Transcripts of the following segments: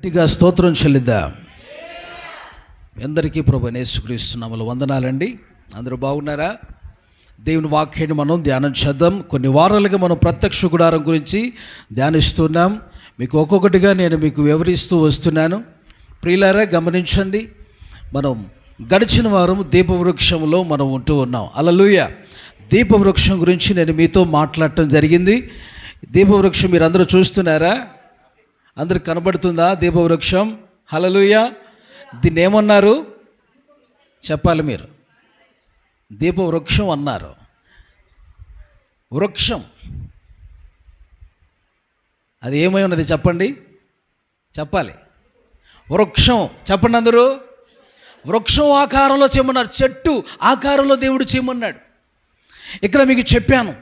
గట్టిగా స్తోత్రం చెల్లిద్దాం. అందరికీ ప్రభువైన యేసుక్రీస్తు నామములో వందనాలండి. అందరూ బాగున్నారా? దేవుని వాక్యాన్ని మనం ధ్యానం చేద్దాం. కొన్ని వారాలుగా మనం ప్రత్యక్ష గుడారం గురించి ధ్యానిస్తున్నాం. మీకు ఒక్కొక్కటిగా నేను మీకు వివరిస్తూ వస్తున్నాను. ప్రియులారా గమనించండి, మనం గడిచిన వారం దీపవృక్షంలో మనం ఉంటూ ఉన్నాం. హల్లెలూయా. దీపవృక్షం గురించి నేను మీతో మాట్లాడటం జరిగింది. దీపవృక్షం మీరు అందరూ చూస్తున్నారా? అందరికి కనబడుతుందా దీపవృక్షం? హల్లెలూయా. దీన్ని ఏమన్నారు చెప్పాలి మీరు? దీపవృక్షం అన్నారు. వృక్షం అది ఏమై ఉన్నది చెప్పండి, చెప్పాలి. వృక్షం చెప్పండి అందరూ. వృక్షం ఆకారంలో చేయమన్నారు, చెట్టు ఆకారంలో దేవుడు చేయమన్నాడు. ఇక్కడ మీకు చెప్పాను,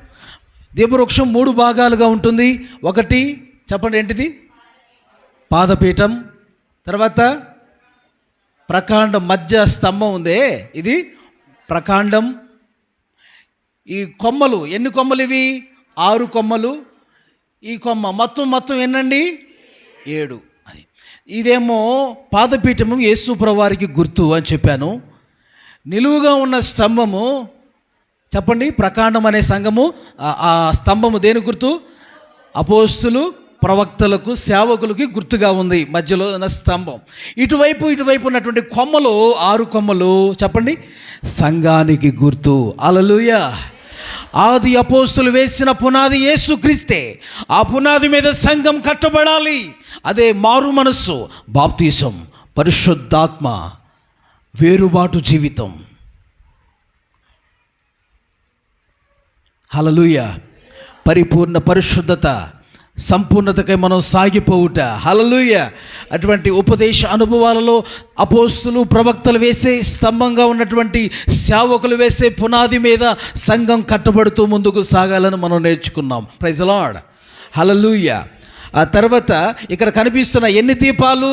దీపవృక్షం 3 భాగాలుగా ఉంటుంది. ఒకటి చెప్పండి ఏంటిది? పాదపీఠం, తర్వాత ప్రకాండం, మధ్య స్తంభం ఉందే ఇది ప్రకాండం. ఈ కొమ్మలు ఎన్ని కొమ్మలు? ఇవి 6 కొమ్మలు. ఈ కొమ్మ మొత్తం ఎన్నండి? 7. అది ఇదేమో పాదపీఠము యేసు ప్రభువారికి గుర్తు అని చెప్పాను. నిలువుగా ఉన్న స్తంభము చెప్పండి, ప్రకాండం అనే సంఘము. ఆ స్తంభము దేని గుర్తు? అపోస్తులు, ప్రవక్తలకు, సేవకులకి గుర్తుగా ఉంది. మధ్యలో ఉన్న స్తంభం. ఇటువైపు ఉన్నటువంటి కొమ్మలు 6 కొమ్మలు చెప్పండి, సంఘానికి గుర్తు. హల్లెలూయా. ఆది అపోస్తులు వేసిన పునాది యేసుక్రీస్తే. ఆ పునాది మీద సంఘం కట్టబడాలి. అదే మారు మనస్సు, బాప్తిసం, పరిశుద్ధాత్మ, వేరుబాటు జీవితం. హల్లెలూయా. పరిపూర్ణ పరిశుద్ధత, సంపూర్ణతకై మనం సాగిపోవుట. హల్లెలూయా. అటువంటి ఉపదేశ అనుభవాలలో అపోస్తులు, ప్రవక్తలు వేసే స్తంభంగా ఉన్నటువంటి సేవకులు వేసే పునాది మీద సంఘం కట్టబడుతూ ముందుకు సాగాలని మనం నేర్చుకున్నాం. Praise the Lord. హల్లెలూయా. ఆ తర్వాత ఇక్కడ కనిపిస్తున్న ఎన్ని దీపాలు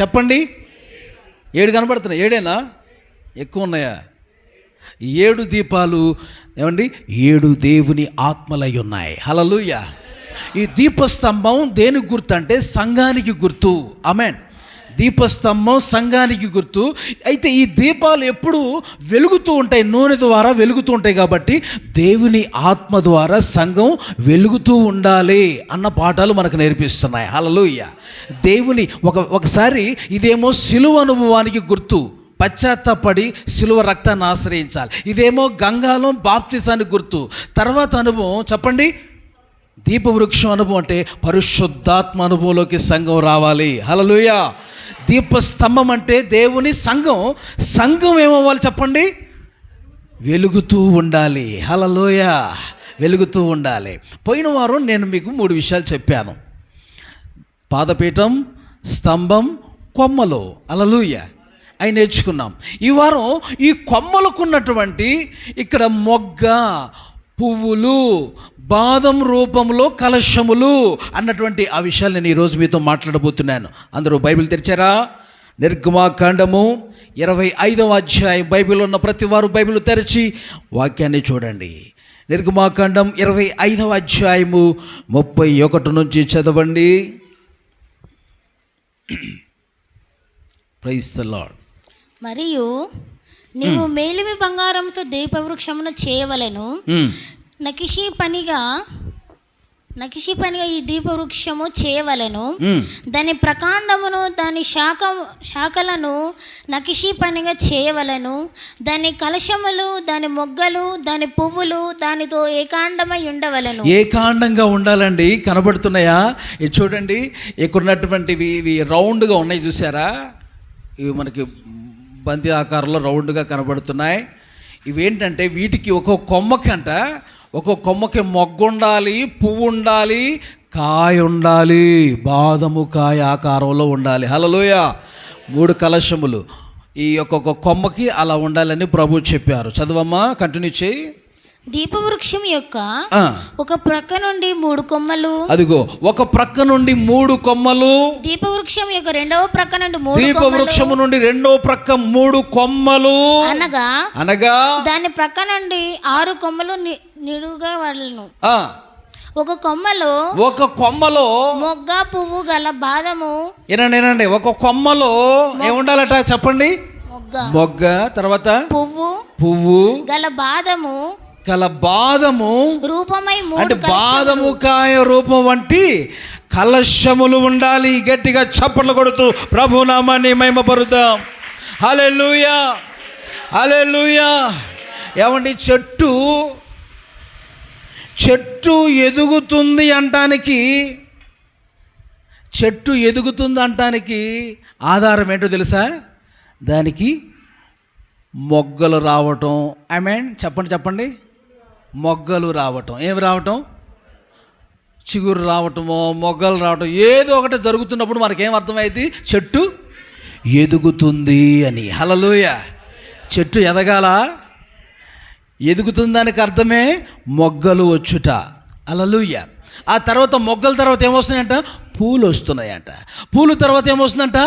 చెప్పండి? 7 కనబడుతున్నాయి. 7ఏనా? ఎక్కువ ఉన్నాయా? 7 దీపాలు. ఏమండి? 7 దేవుని ఆత్మలై ఉన్నాయి. హల్లెలూయా. ఈ దీపస్తంభం దేనికి గుర్తు అంటే సంఘానికి గుర్తు. ఆమేన్. దీపస్తంభం సంఘానికి గుర్తు. అయితే ఈ దీపాలు ఎప్పుడు వెలుగుతూ ఉంటాయి, నూనె ద్వారా వెలుగుతూ ఉంటాయి. కాబట్టి దేవుని ఆత్మ ద్వారా సంఘం వెలుగుతూ ఉండాలి అన్న పాఠాలు మనకు నేర్పిస్తున్నాయి. హల్లెలూయా. దేవుని ఒకసారి ఇదేమో సిలువ అనుభవానికి గుర్తు, పశ్చాత్తాపడి సిలువ రక్తాన్ని ఆశ్రయించాలి. ఇదేమో గంగాలో బాప్తిసానికి గుర్తు. తర్వాత అనుభవం చెప్పండి, దీపవృక్షం అనుభవం అంటే పరిశుద్ధాత్మ అనుభవంలోకి సంఘం రావాలి. హల్లెలూయా. దీపస్తంభం అంటే దేవుని సంఘం. సంఘం ఏమవ్వాలి చెప్పండి? వెలుగుతూ ఉండాలి. హల్లెలూయా. వెలుగుతూ ఉండాలి. పోయిన వారం నేను మీకు 3 విషయాలు చెప్పాను. పాదపీఠం, స్తంభం, కొమ్మలు. హల్లెలూయా. అవి నేర్చుకున్నాం. ఈ వారం ఈ కొమ్మలకున్నటువంటి ఇక్కడ మొగ్గ, పువ్వులు, బాదం రూపంలో కలశములు అన్నటువంటి ఆ విషయాలు నేను ఈరోజు మీతో మాట్లాడబోతున్నాను. అందరూ బైబిల్ తెరిచారా? నిర్గమాకాండము 25వ అధ్యాయం. బైబిల్ ఉన్న ప్రతి వారు బైబిల్ తెరిచి వాక్యాన్ని చూడండి. నిర్గమాకాండం 25వ అధ్యాయము 31 నుంచి చదవండి. Praise the Lord. మరియు నీవు మేలిమి బంగారంతో దీపవృక్షమును చేయవలెను. నకిషీ పనిగా ఈ దీపవృక్షము చేయవలెను. దాని ప్రకాండమును, దాని శాఖలను నకిషీ పనిగా చేయవలెను. దాని కలశములు, దాని మొగ్గలు, దాని పువ్వులు దానితో ఏకాండమై ఉండవలెను. ఏకాండంగా ఉండాలండి. కనబడుతున్నాయా? ఇది చూడండి. ఇక్కడ ఉన్నటువంటివి ఇవి రౌండ్గా ఉన్నాయి, చూసారా? ఇవి మనకి బంతి ఆకారంలో రౌండ్గా కనబడుతున్నాయి. ఇవేంటంటే వీటికి ఒక్కొక్క కొమ్మకి మొగ్గు ఉండాలి, పువ్వు ఉండాలి, కాయ ఉండాలి, బాదము కాయ ఆకారంలో ఉండాలి. హల్లెలూయా. 3 కలశములు ఈ ఒక్కొక్క కొమ్మకి అలా ఉండాలని ప్రభు చెప్పారు. చదవమ్మా, కంటిన్యూ చేయి. దీపవృక్షం యొక్క ఒక ప్రక్క నుండి 3 కొమ్మలు. అదిగో ఒక ప్రక్క నుండి 3 కొమ్మలు. దీపవృక్షం యొక్క రెండవ ప్రక్క నుండి 3 దీపవృక్షము నుండి రెండవ ప్రక్క 3 కొమ్మలు. అనగా దాని ప్రక్క నుండి 6 కొమ్మలు నిలువుగా వలెను. ఒక కొమ్మలో మొగ్గ పువ్వు గల బాదము. ఏనండి ఒక కొమ్మలో ఏముండాలట చెప్పండి? మొగ్గ, తర్వాత పువ్వు గల బాదము రూపమై, అంటే బాదము కాయ రూపం వంటి కలశములు ఉండాలి. గట్టిగా చప్పట్లు కొడుతూ ప్రభు నామాన్ని మహిమపరుద్దాం. హల్లెలూయా, హల్లెలూయా. ఏమండి, చెట్టు ఎదుగుతుంది అంటానికి ఆధారం ఏంటో తెలుసా? దానికి మొగ్గలు రావటం. ఆమేన్. చెప్పండి. మొగ్గలు రావటం. ఏమి రావటం? చిగురు రావటమో మొగ్గలు రావటం, ఏదో ఒకటి జరుగుతున్నప్పుడు మనకేం అర్థమైంది? చెట్టు ఎదుగుతుంది అని. హల్లెలూయా. చెట్టు ఎదుగుతుంది దానికి అర్థమే మొగ్గలు వచ్చుట. హల్లెలూయా. ఆ తర్వాత మొగ్గల తర్వాత ఏమొస్తున్నాయంట? పూలు వస్తున్నాయంట. పూలు తర్వాత ఏమొస్తుందంట?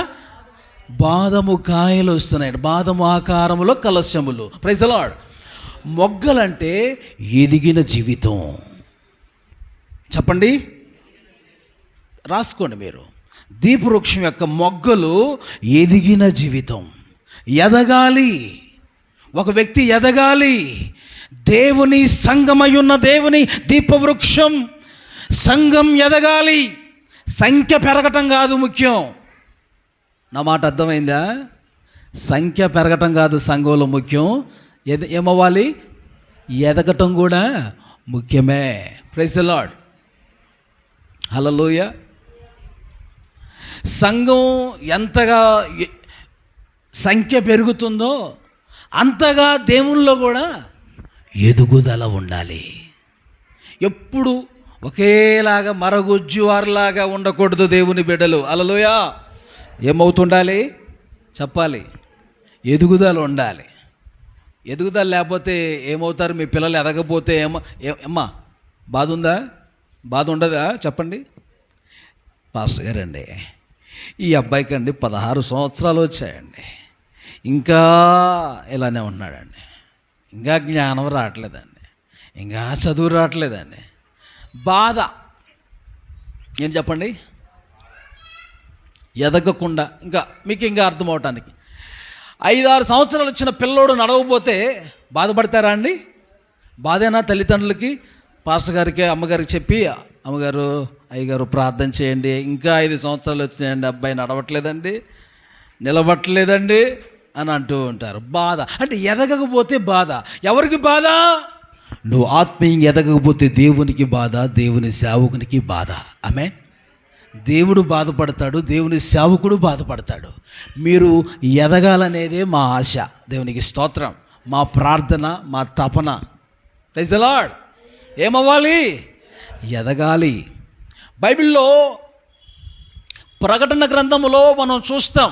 బాదము కాయలు వస్తున్నాయంట. బాదము ఆకారములో కలశములు. Praise the Lord. మొగ్గలంటే ఎదిగిన జీవితం. చెప్పండి, రాసుకోండి మీరు. దీపవృక్షం యొక్క మొగ్గలు ఎదిగిన జీవితం. ఎదగాలి, ఒక వ్యక్తి ఎదగాలి. దేవుని సంఘమై ఉన్న దేవుని దీపవృక్షం సంఘం ఎదగాలి. సంఖ్య పెరగటం కాదు ముఖ్యం. నా మాట అర్థమైందా? సంఖ్య పెరగటం కాదు సంఘంలో ముఖ్యం. ఏమవ్వాలి? ఎదగటం కూడా ముఖ్యమే. Praise the Lord. హల్లెలూయా. సంఘం ఎంతగా సంఖ్య పెరుగుతుందో అంతగా దేవుల్లో కూడా ఎదుగుదల ఉండాలి. ఎప్పుడు ఒకేలాగా మరగుజ్జువారిలాగా ఉండకూడదు దేవుని బిడ్డలు. హల్లెలూయా. ఏమవుతుండాలి చెప్పాలి? ఎదుగుదల ఉండాలి. ఎదుగుదల లేకపోతే ఏమవుతారు? మీ పిల్లలు ఎదగపోతే ఏమ్మా బాధ ఉండదా? చెప్పండి. పాస్టర్ గారండి, ఈ అబ్బాయికి అండి 16 సంవత్సరాలు వచ్చాయండి, ఇంకా ఇలానే ఉన్నాడండి, ఇంకా జ్ఞానం రావట్లేదండి, ఇంకా చదువు రావట్లేదండి. బాధ ఏం చెప్పండి? ఎదగకుండా మీకు ఇంకా అర్థం అవటానికి 5-6 సంవత్సరాలు వచ్చిన పిల్లోడు నడవకపోతే బాధపడతారా అండి? బాధేనా తల్లిదండ్రులకి? పాస్టర్ గారికి అమ్మగారికి చెప్పి, అమ్మగారు అయ్యగారు ప్రార్థన చేయండి, ఇంకా 5 సంవత్సరాలు వచ్చినాయండి, అబ్బాయి నడవట్లేదండి, నిలబట్టలేదండి అని అంటూ ఉంటారు. బాధ అంటే ఎదగకపోతే బాధ. ఎవరికి బాధ? నువ్వు ఆత్మీయంగా ఎదగకపోతే దేవునికి బాధ, దేవుని సేవకునికి బాధ. ఆమె దేవుడు బాధపడతాడు, దేవుని సేవకుడు బాధపడతాడు. మీరు ఎదగాలనేదే మా ఆశ. దేవునికి స్తోత్రం. మా ప్రార్థన, మా తపన. Praise the Lord. ఏమవ్వాలి? ఎదగాలి. బైబిల్లో ప్రకటన గ్రంథములో మనం చూస్తాం,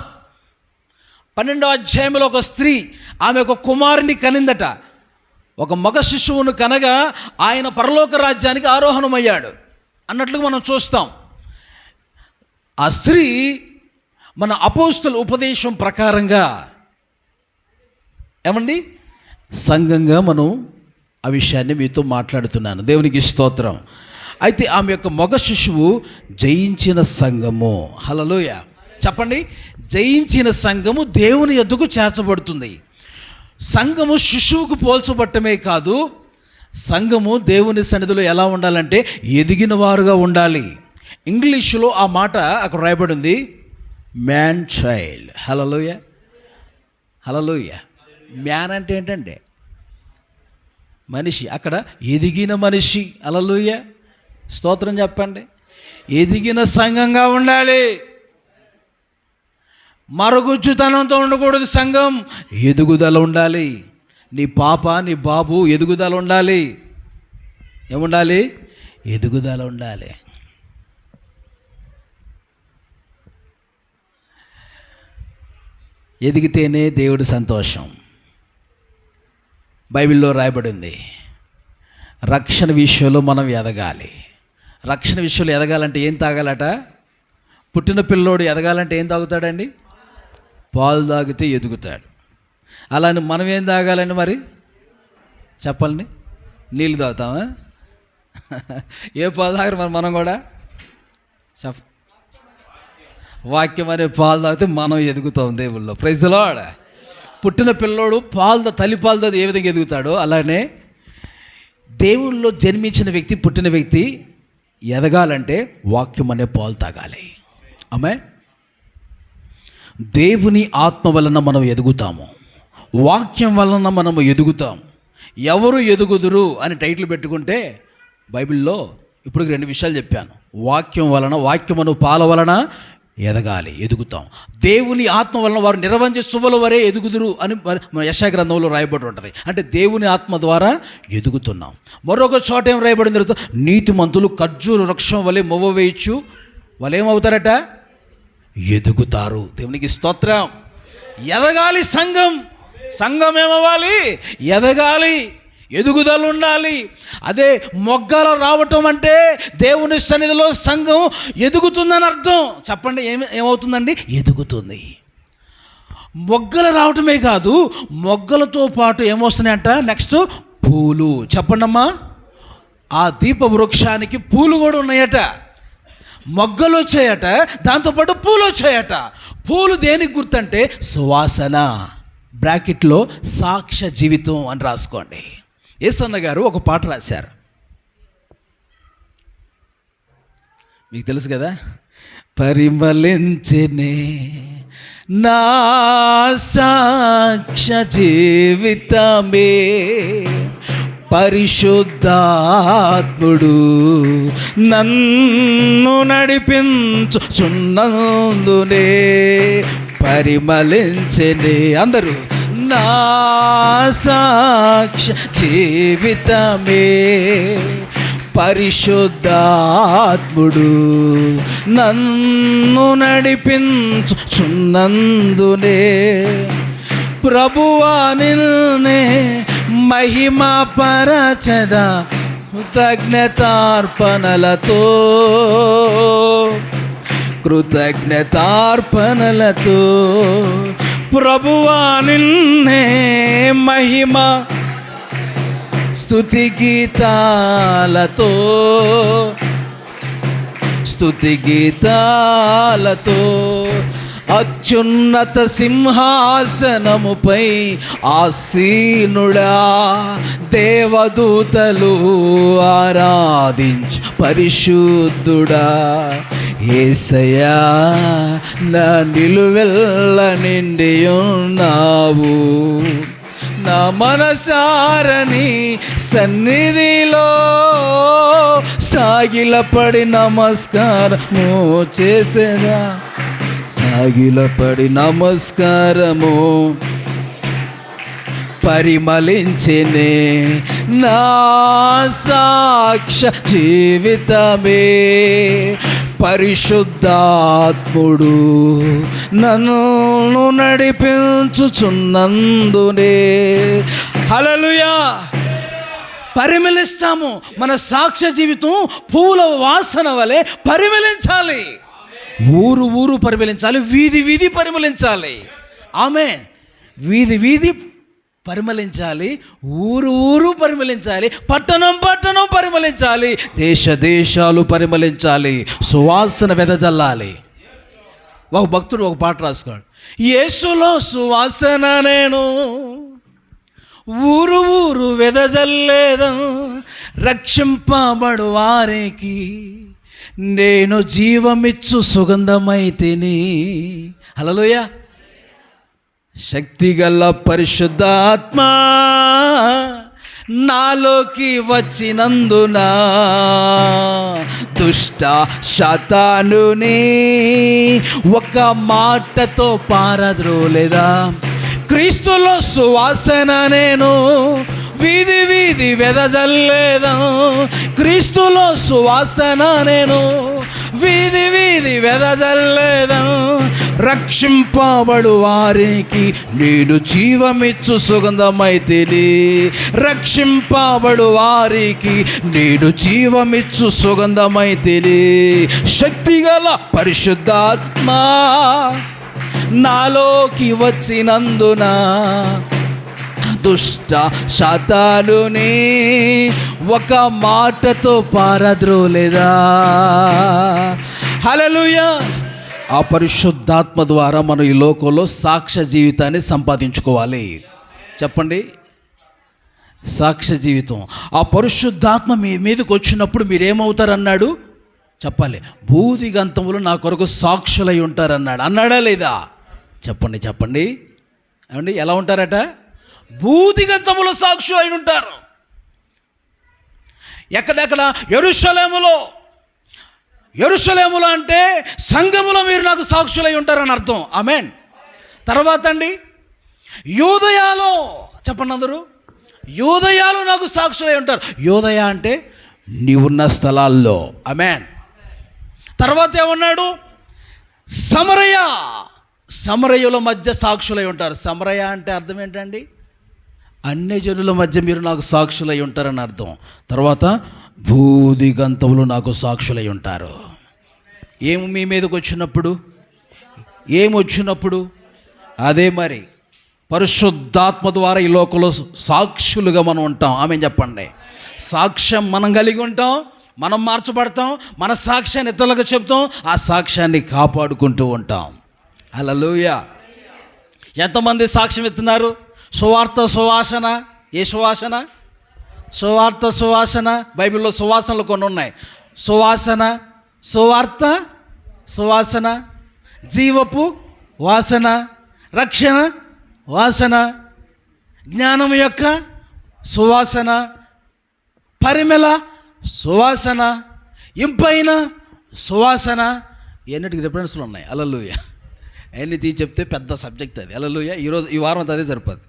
12వ అధ్యాయంలో ఒక స్త్రీ, ఆమె ఒక కుమారుని కనిందట. ఒక మగ శిశువును కనగా ఆయన పరలోక రాజ్యానికి ఆరోహణమయ్యాడు అన్నట్లుగా మనం చూస్తాం. ఆ స్త్రీ మన అపోస్తుల ఉపదేశం ప్రకారంగా ఏమండి సంఘంగా మనం ఆ విషయాన్ని మీతో మాట్లాడుతున్నాను. దేవునికి స్తోత్రం. అయితే ఆమె యొక్క మగ శిశువు జయించిన సంఘము. హల్లెలూయా. చెప్పండి. జయించిన సంఘము దేవుని యొద్దకు చేర్చబడుతుంది. సంఘము శిశువుకు పోల్చబట్టమే కాదు, సంఘము దేవుని సన్నిధిలో ఎలా ఉండాలంటే ఎదిగిన వారుగా ఉండాలి. ఇంగ్లీషులో ఆ మాట అక్కడ రాయబడి ఉంది, మ్యాన్ చైల్డ్. హల్లెలూయా, హల్లెలూయా. మ్యాన్ అంటే ఏంటంటే మనిషి, అక్కడ ఎదిగిన మనిషి. హల్లెలూయా, స్తోత్రం చెప్పండి. ఎదిగిన సంఘంగా ఉండాలి. మరుగుజ్జుతనంతో ఉండకూడదు సంఘం. ఎదుగుదల ఉండాలి. నీ పాప, నీ బాబు ఎదుగుదల ఉండాలి. ఏముండాలి? ఎదుగుదల ఉండాలి. ఎదిగితేనే దేవుడి సంతోషం. బైబిల్లో రాయబడింది, రక్షణ విషయంలో మనం ఎదగాలి. రక్షణ విషయంలో ఎదగాలంటే ఏం తాగాలట? పుట్టిన పిల్లోడు ఎదగాలంటే ఏం తాగుతాడండి? పాలు తాగితే ఎదుగుతాడు. అలానే మనం ఏం తాగాలండి మరి? చెప్పండి. నీళ్ళు తాగుతామా? ఏ పాలు తాగరు మనం కూడా చెప్ప వాక్యం అనే పాలు తాగితే మనం ఎదుగుతాం దేవుల్లో. Praise the Lord. పుట్టిన పిల్లోడు తల్లి పాలు తాగితే ఏ విధంగా ఎదుగుతాడో అలానే దేవుల్లో జన్మించిన వ్యక్తి, పుట్టిన వ్యక్తి ఎదగాలంటే వాక్యం అనే పాలు తాగాలి. ఆమె దేవుని ఆత్మ వలన మనం ఎదుగుతాము, వాక్యం వలన మనము ఎదుగుతాం. ఎవరు ఎదుగుదురు అని టైటిల్ పెట్టుకుంటే బైబిల్లో ఇప్పుడు 2 విషయాలు చెప్పాను. వాక్యమును పాల వలన ఎదగాలి, ఎదుగుతాం. దేవుని ఆత్మ వలన వారు నిర్వంజ శుభల వరే ఎదుగుదురు అని యెషయా గ్రంథంలో రాయబడి ఉంటుంది. అంటే దేవుని ఆత్మ ద్వారా ఎదుగుతున్నాం. మరొక చోట ఏం రాయబడింది? నీతిమంతులు ఖర్జూర వృక్షం వలె మొవ్వ వేయచ్చు, వాళ్ళు ఏమవుతారట? ఎదుగుతారు. దేవునికి స్తోత్రం. ఎదగాలి సంఘం ఏమవ్వాలి? ఎదగాలి, ఎదుగుదల ఉండాలి. అదే మొగ్గలు రావటం అంటే దేవుని సన్నిధిలో సంఘం ఎదుగుతుందని అర్థం. చెప్పండి, ఏమవుతుందండి? ఎదుగుతుంది. మొగ్గలు రావటమే కాదు, మొగ్గలతో పాటు ఏమొస్తున్నాయంట? నెక్స్ట్ పూలు. చెప్పండమ్మా. ఆ దీప వృక్షానికి పూలు కూడా ఉన్నాయట. మొగ్గలు వచ్చాయట, దాంతోపాటు పూలు వచ్చాయట. పూలు దేనికి గుర్తంటే సువాసన. బ్రాకెట్లో సాక్ష్య జీవితం అని రాసుకోండి. యేసన్న గారు ఒక పాట రాశారు, మీకు తెలుసు కదా. పరిమళించెనే నా సాక్ష్య జీవితమే, పరిశుద్ధాత్ముడు నన్ను నడిపించుచున్నందునే పరిమళించెనే. అందరూ నా సాక్ష్య జీవితమే, పరిశుద్ధాత్ముడు నన్ను నడిపించుచున్నందునే ప్రభువా నిన్నే మహిమ పరచదా కృతజ్ఞతార్పణలతో ప్రభువా నిన్నే మహిమ స్తుతి గీతాలతో అత్యున్నత సింహాసనముపై ఆసీనుడా దేవదూతలు ఆరాధించు పరిశుద్ధుడా. యేసయ్యా నా నిలువెల్ల నిండియున్నావు, నా మనసారని సన్నిధిలో సాగిలపడి నమస్కారము చేసేదా, సాగిలపడి నమస్కారము. పరిమళించెనే నా సాక్ష్య జీవితమే, పరిశుద్ధాత్ముడు నన్ను నడిపించుచున్నందునే. హల్లెలూయా. పరిమళిస్తాము. మన సాక్ష్య జీవితం పూల వాసన వలె పరిమళించాలి. ఊరు ఊరు పరిమళించాలి, వీధి వీధి పరిమళించాలి. ఆమేన్. వీధి వీధి పరిమళించాలి, ఊరు ఊరు పరిమళించాలి, పట్టణం పట్టణం పరిమళించాలి, దేశ దేశాలు పరిమళించాలి, సువాసన వెదజల్లాలి. ఒక భక్తుడు ఒక పాట రాసుకోండి. యేసులో సువాసన నేను ఊరు ఊరు వెదజల్లేదం, రక్షింపబడు వారికి నేను జీవమిచ్చు సుగంధమైతిని. హల్లెలూయా. శక్తిగల పరిశుద్ధాత్మ నాలోకి వచ్చినందున దుష్ట శాతానుని ఒక మాటతో పారద్రోలేదా. క్రీస్తులో సువాసన నేను వీధి వీధి వెదజల్లేదా. క్రీస్తులో సువాసన నేను వీధి వీధి వెదజల్లేదా. రక్షింపబడు వారికి నేను జీవమిచ్చు సుగంధమైతిని, రక్షింపబడు వారికి నేను జీవమిచ్చు సుగంధమైతిని. శక్తిగల పరిశుద్ధాత్మ నాలోకి వచ్చినందున దుష్ట శాతానుని ఒక మాటతో పారద్రోలేదా. హల్లెలూయా. ఆ పరిశుద్ధాత్మ ద్వారా మనం ఈ లోకంలో సాక్ష్య జీవితాన్ని సంపాదించుకోవాలి. చెప్పండి, సాక్ష్య జీవితం. ఆ పరిశుద్ధాత్మ మీ మీదకి వచ్చినప్పుడు మీరేమవుతారన్నాడు చెప్పాలి. భూదిగంతములు నా కొరకు సాక్షులై ఉంటారన్నాడు. అన్నాడా లేదా? చెప్పండి చెప్పండి. ఏమండి, ఎలా ఉంటారట? భూదిగంతములు సాక్షులై ఉంటారు. ఎక్కడెక్కడ? యెరూషలేములో అంటే సంఘములో మీరు నాకు సాక్షులై ఉంటారని అర్థం. ఆమేన్. తర్వాత అండి, యూదయాలో, చెప్పండి అందరూ, యూదయాలో నాకు సాక్షులై ఉంటారు. యూదయ అంటే నీవున్న స్థలాల్లో. ఆమేన్. తర్వాత ఏమన్నాడు? సమరయుల మధ్య సాక్షులై ఉంటారు. సమరయ అంటే అర్థం ఏంటండి? అన్యజనుల మధ్య మీరు నాకు సాక్షులై ఉంటారని అర్థం. తర్వాత భూదిగంతములు నాకు సాక్షులై ఉంటారు. ఏమి మీ మీదకి వచ్చినప్పుడు, ఏమొచ్చినప్పుడు అదే మరి పరిశుద్ధాత్మ ద్వారా ఈ లోకంలో సాక్షులుగా మనం ఉంటాం. ఆమేన్ చెప్పండి. సాక్ష్యం మనం కలిగి ఉంటాం, మనం మార్చబడతాం, మన సాక్ష్యాన్ని ఇతరులకు చెప్తాం, ఆ సాక్ష్యాన్ని కాపాడుకుంటూ ఉంటాం. హల్లెలూయా. ఎంతమంది సాక్ష్యం ఇస్తున్నారు? సువార్త సువాసన. ఏ సువాసన? సువార్త సువాసన. బైబిల్లో సువాసనలు కొన్ని ఉన్నాయి. సువాసన, సువార్త సువాసన, జీవపు వాసన, రక్షణ వాసన, జ్ఞానం యొక్క సువాసన, పరిమళ సువాసన, ఇంపైన సువాసన. ఎన్నిటికి రిఫరెన్స్లు ఉన్నాయి. హల్లెలూయా. అన్ని తీసి చెప్తే పెద్ద సబ్జెక్ట్ అది. హల్లెలూయా. ఈ వారం అంతా అదే సరిపోదు.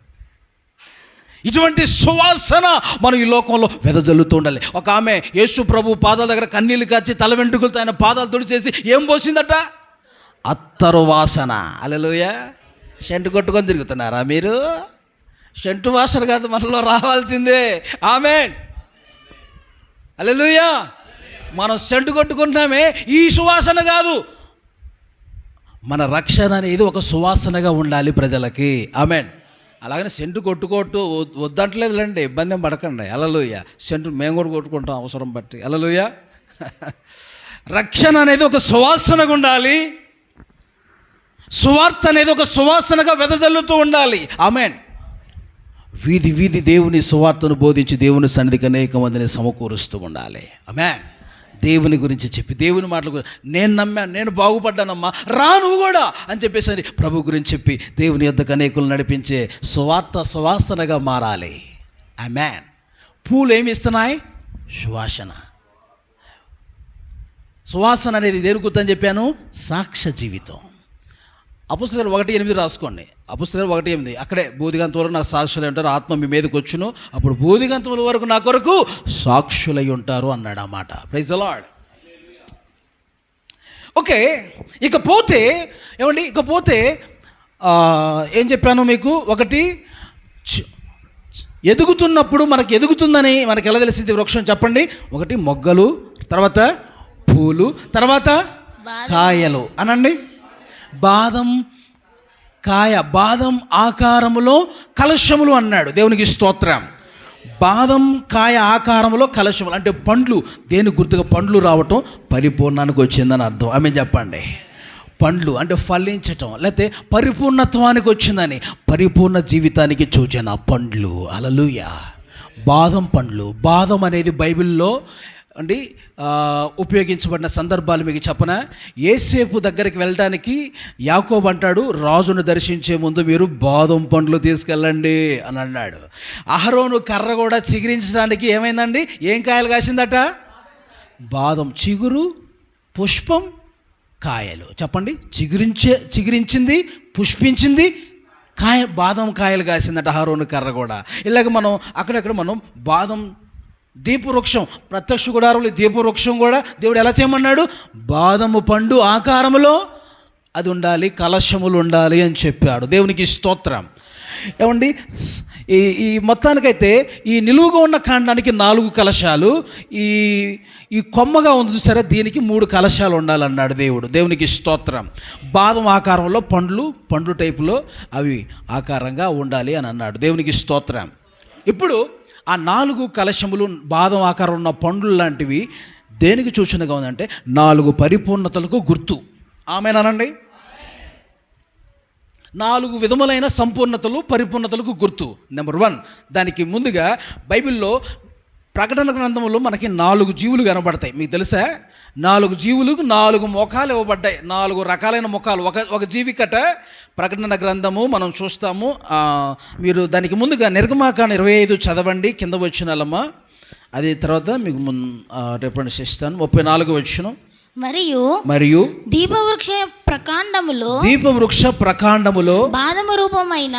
ఇటువంటి సువాసన మనం ఈ లోకంలో వెదజల్లుతూ ఉండాలి. ఒక ఆమె యేసు ప్రభు పాదాల దగ్గర కన్నీళ్ళు కాచి తల వెంట్రుకలతో ఆయన పాదాలు తుడిచేసి ఏం పోసిందట? అత్తరు వాసన. హల్లెలూయా. సెంటు కొట్టుకొని తిరుగుతున్నారా మీరు? సెంటు వాసన కాదు, మనలో రావాల్సిందే. ఆమేన్. హల్లెలూయా. మనం సెంటు కొట్టుకుంటున్నామే, ఈ సువాసన కాదు. మన రక్షణ అనేది ఒక సువాసనగా ఉండాలి ప్రజలకి. ఆమేన్. అలాగని సెంటు కొట్టుకోట్టు వద్దంటలేదులేండి, ఇబ్బంది ఏం పడకండి. హల్లెలూయా. సెంటు మేము కూడా కొట్టుకుంటాం అవసరం బట్టి. హల్లెలూయా. రక్షణ అనేది ఒక సువాసనగా ఉండాలి. సువార్త అనేది ఒక సువాసనగా వెదజల్లుతూ ఉండాలి. ఆమేన్. వీధి వీధి దేవుని సువార్తను బోధించి దేవుని సన్నిధికి అనేక మందిని సమకూరుస్తూ ఉండాలి. ఆమేన్. దేవుని గురించి చెప్పి, దేవుని మాటలు గురించి, నేను నమ్మాను, నేను బాగుపడ్డానమ్మా, రా నువ్వు కూడా అని చెప్పేసి ప్రభు గురించి చెప్పి దేవుని యొద్దకు అనేకులు నడిపించే సువార్త సువాసనగా మారాలి. ఆమేన్. పూలు ఏమి ఇస్తున్నాయి? సువాసన. సువాసన అనేది దేని గుర్తని చెప్పాను? సాక్ష్య జీవితం. అపొస్తలులు 1:8 రాసుకోండి. అపొస్తలులు 1:8. అక్కడే భూదిగంతముల వరకు నాకు సాక్షులై ఉంటారు, ఆత్మ మీ మీదకి వచ్చును, అప్పుడు భూదిగంతముల వరకు నా కొరకు సాక్షులై ఉంటారు అన్నాడు అన్నమాట. Praise the lord. ఓకే, ఇకపోతే ఏమండి, ఏం చెప్పాను మీకు? ఒకటి, ఎదుగుతున్నప్పుడు మనకి ఎదుగుతుందని మనకి ఎలా తెలిసింది వృక్షం? చెప్పండి. ఒకటి మొగ్గలు, తర్వాత పూలు, తర్వాత కాయలు అనండి. బాదం కాయ, బాదం ఆకారములో కలశములు అన్నాడు. దేవునికి స్తోత్రం. బాదం కాయ ఆకారంలో కలశములు అంటే పండ్లు. దేని గుర్తుగా? పండ్లు రావటం పరిపూర్ణానికి వచ్చిందని అర్థం. ఆమె చెప్పండి. పండ్లు అంటే ఫలించటం, లేకపోతే పరిపూర్ణత్వానికి వచ్చిందని, పరిపూర్ణ జీవితానికి సూచన పండ్లు. హల్లెలూయా. బాదం పండ్లు. బాదం అనేది బైబిల్లో అండి ఉపయోగించబడిన సందర్భాలు మీకు చెప్పనా? యేసేపు దగ్గరికి వెళ్ళడానికి యాకోబు అంటాడు, రాజును దర్శించే ముందు మీరు బాదం పండ్లు తీసుకెళ్ళండి అని అన్నాడు. అహరోను కర్ర కూడా చిగురించడానికి ఏమైందండి? ఏం కాయలు కాసిందట? బాదం. చిగురు, పుష్పం, కాయలు. చెప్పండి. చిగురించింది, పుష్పించింది, బాదం కాయలు కాసిందట అహరోను కర్ర కూడా. ఇలాగ మనం అక్కడక్కడ మనం బాదం దీపవృక్షం, ప్రత్యక్ష గుడారంలో దీపవృక్షం కూడా దేవుడు ఎలా చేయమన్నాడు? బాదము పండు ఆకారములో అది ఉండాలి, కలశములు ఉండాలి అని చెప్పాడు. దేవునికి స్తోత్రం. ఏమండి, ఈ మొత్తానికైతే ఈ నిలువుగా ఉన్న కాండానికి 4 కలశాలు, ఈ కొమ్మగా ఉంది చూసారా, దీనికి 3 కలశాలు ఉండాలన్నాడు దేవుడు. దేవునికి స్తోత్రం. బాదం ఆకారంలో పండ్లు టైపులో అవి ఆకారంగా ఉండాలి అని అన్నాడు. దేవునికి స్తోత్రం. ఇప్పుడు ఆ 4 కలశములు బాదం ఆకారం ఉన్న పండ్లు లాంటివి దేనికి సూచనగా ఉందంటే 4 పరిపూర్ణతలకు గుర్తు. ఆమేనండి. 4 విధములైన సంపూర్ణతలు పరిపూర్ణతలకు గుర్తు. నెంబర్ 1, దానికి ముందుగా బైబిల్లో ప్రకటన గ్రంథంలో మనకి 4 జీవులు కనబడతాయి. మీకు తెలుసా? 4 జీవులకు 4 ముఖాలు ఇవ్వబడ్డాయి. 4 రకాలైన ముఖాలు. ఒక జీవికట ప్రకటన గ్రంథము మనం చూస్తాము. మీరు దానికి ముందుగా నిర్గమాకాండం 25 చదవండి, కింద వచ్చినాలమ్మా. అది తర్వాత మీకు రిఫరెన్స్ ఇస్తాను. 34 వచనం. మరియు దీపవృక్ష ప్రకాండములో బాదము రూపమైన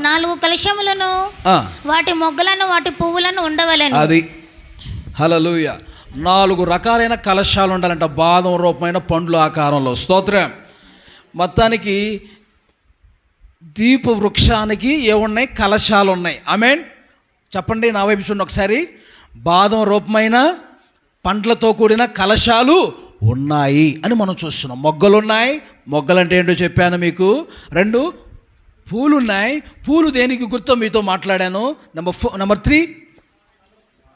4 కలశములను వాటి మొగ్గలను వాటి పువ్వులను ఉండవలెను. అది హల్లెలూయా. 4 రకాలైన కలశాలు ఉండాలంట, బాదం రూపమైన పండ్ల ఆకారంలో. స్తోత్రం. మొత్తానికి దీప వృక్షానికి ఏమున్నాయి? కలశాలు ఉన్నాయి. ఆమేన్. చెప్పండి, నా వైపు చూడండి ఒకసారి. బాదం రూపమైన పండ్లతో కూడిన కలశాలు ఉన్నాయి అని మనం చూస్తున్నాం. మొగ్గలు ఉన్నాయి. మొగ్గలు అంటే ఏంటో చెప్పాను మీకు. 2 పూలు ఉన్నాయి. పూలు దేనికి గుర్తో మీతో మాట్లాడాను. నెంబర్ 3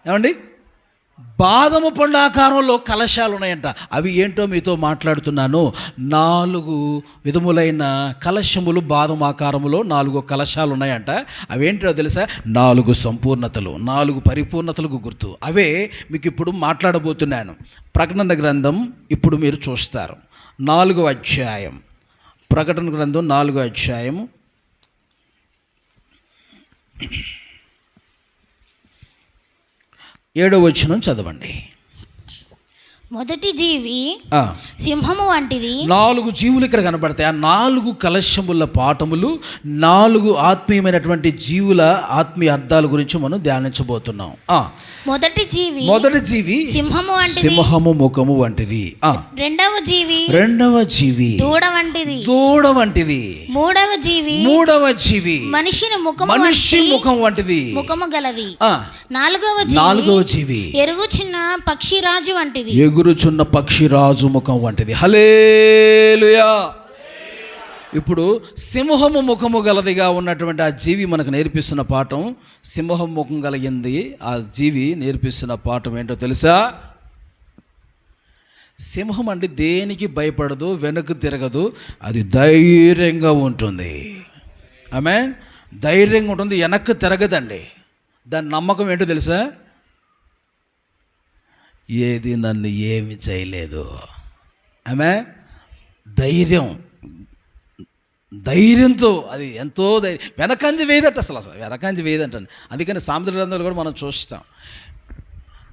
ఏమండి? బాదము పండు ఆకారంలో కలశాలు ఉన్నాయంట. అవి ఏంటో మీతో మాట్లాడుతున్నాను. 4 విధములైన కలశములు బాదం ఆకారములో 4 కలశాలు ఉన్నాయంట. అవేంటో తెలుసా? 4 సంపూర్ణతలు, 4 పరిపూర్ణతలకు గుర్తు. అవే మీకు ఇప్పుడు మాట్లాడబోతున్నాను. ప్రకటన గ్రంథం ఇప్పుడు మీరు చూస్తారు. 4వ అధ్యాయం. ప్రకటన గ్రంథం 4వ అధ్యాయం 7వ వచనం చదవండి. మొదటి జీవి సింహము వంటిది. 4 జీవులు ఇక్కడ కనబడతాయి. ఆ 4 కలశముల పాఠములు 4 ఆత్మీయమైనటువంటి జీవుల ఆత్మీయ అర్థాల గురించి మనం ధ్యానించబోతున్నాం. మొదటి జీవి సింహము ముఖము వంటిది. రెండవ జీవి దూడ వంటిది. మూడవ జీవి మనిషి ముఖం వంటిది, ముఖము గలది. నాలుగవ జీవి ఎరుగుచున్న పక్షిరాజు ముఖం వంటిది. హల్లెలూయా. ఇప్పుడు సింహము ముఖము గలదిగా ఉన్నటువంటి ఆ జీవి మనకు నేర్పిస్తున్న పాఠం. సింహం ముఖం కలిగింది ఆ జీవి నేర్పిస్తున్న పాఠం ఏంటో తెలుసా? సింహం అంటే దేనికి భయపడదు, వెనక్కి తిరగదు, అది ధైర్యంగా ఉంటుంది. ఆమేన్. ధైర్యంగా ఉంటుంది, వెనక్కి తిరగదండి. దాని నమ్మకం ఏంటో తెలుసా? ఏది నన్ను ఏమి చేయలేదు. ఆమేన్. ధైర్యంతో అది ఎంతో వెనకంజ వేయదట. అసలు వెనకంజ వేయదంట. అందుకని సామెతల గ్రంథాలు కూడా మనం చూస్తాం.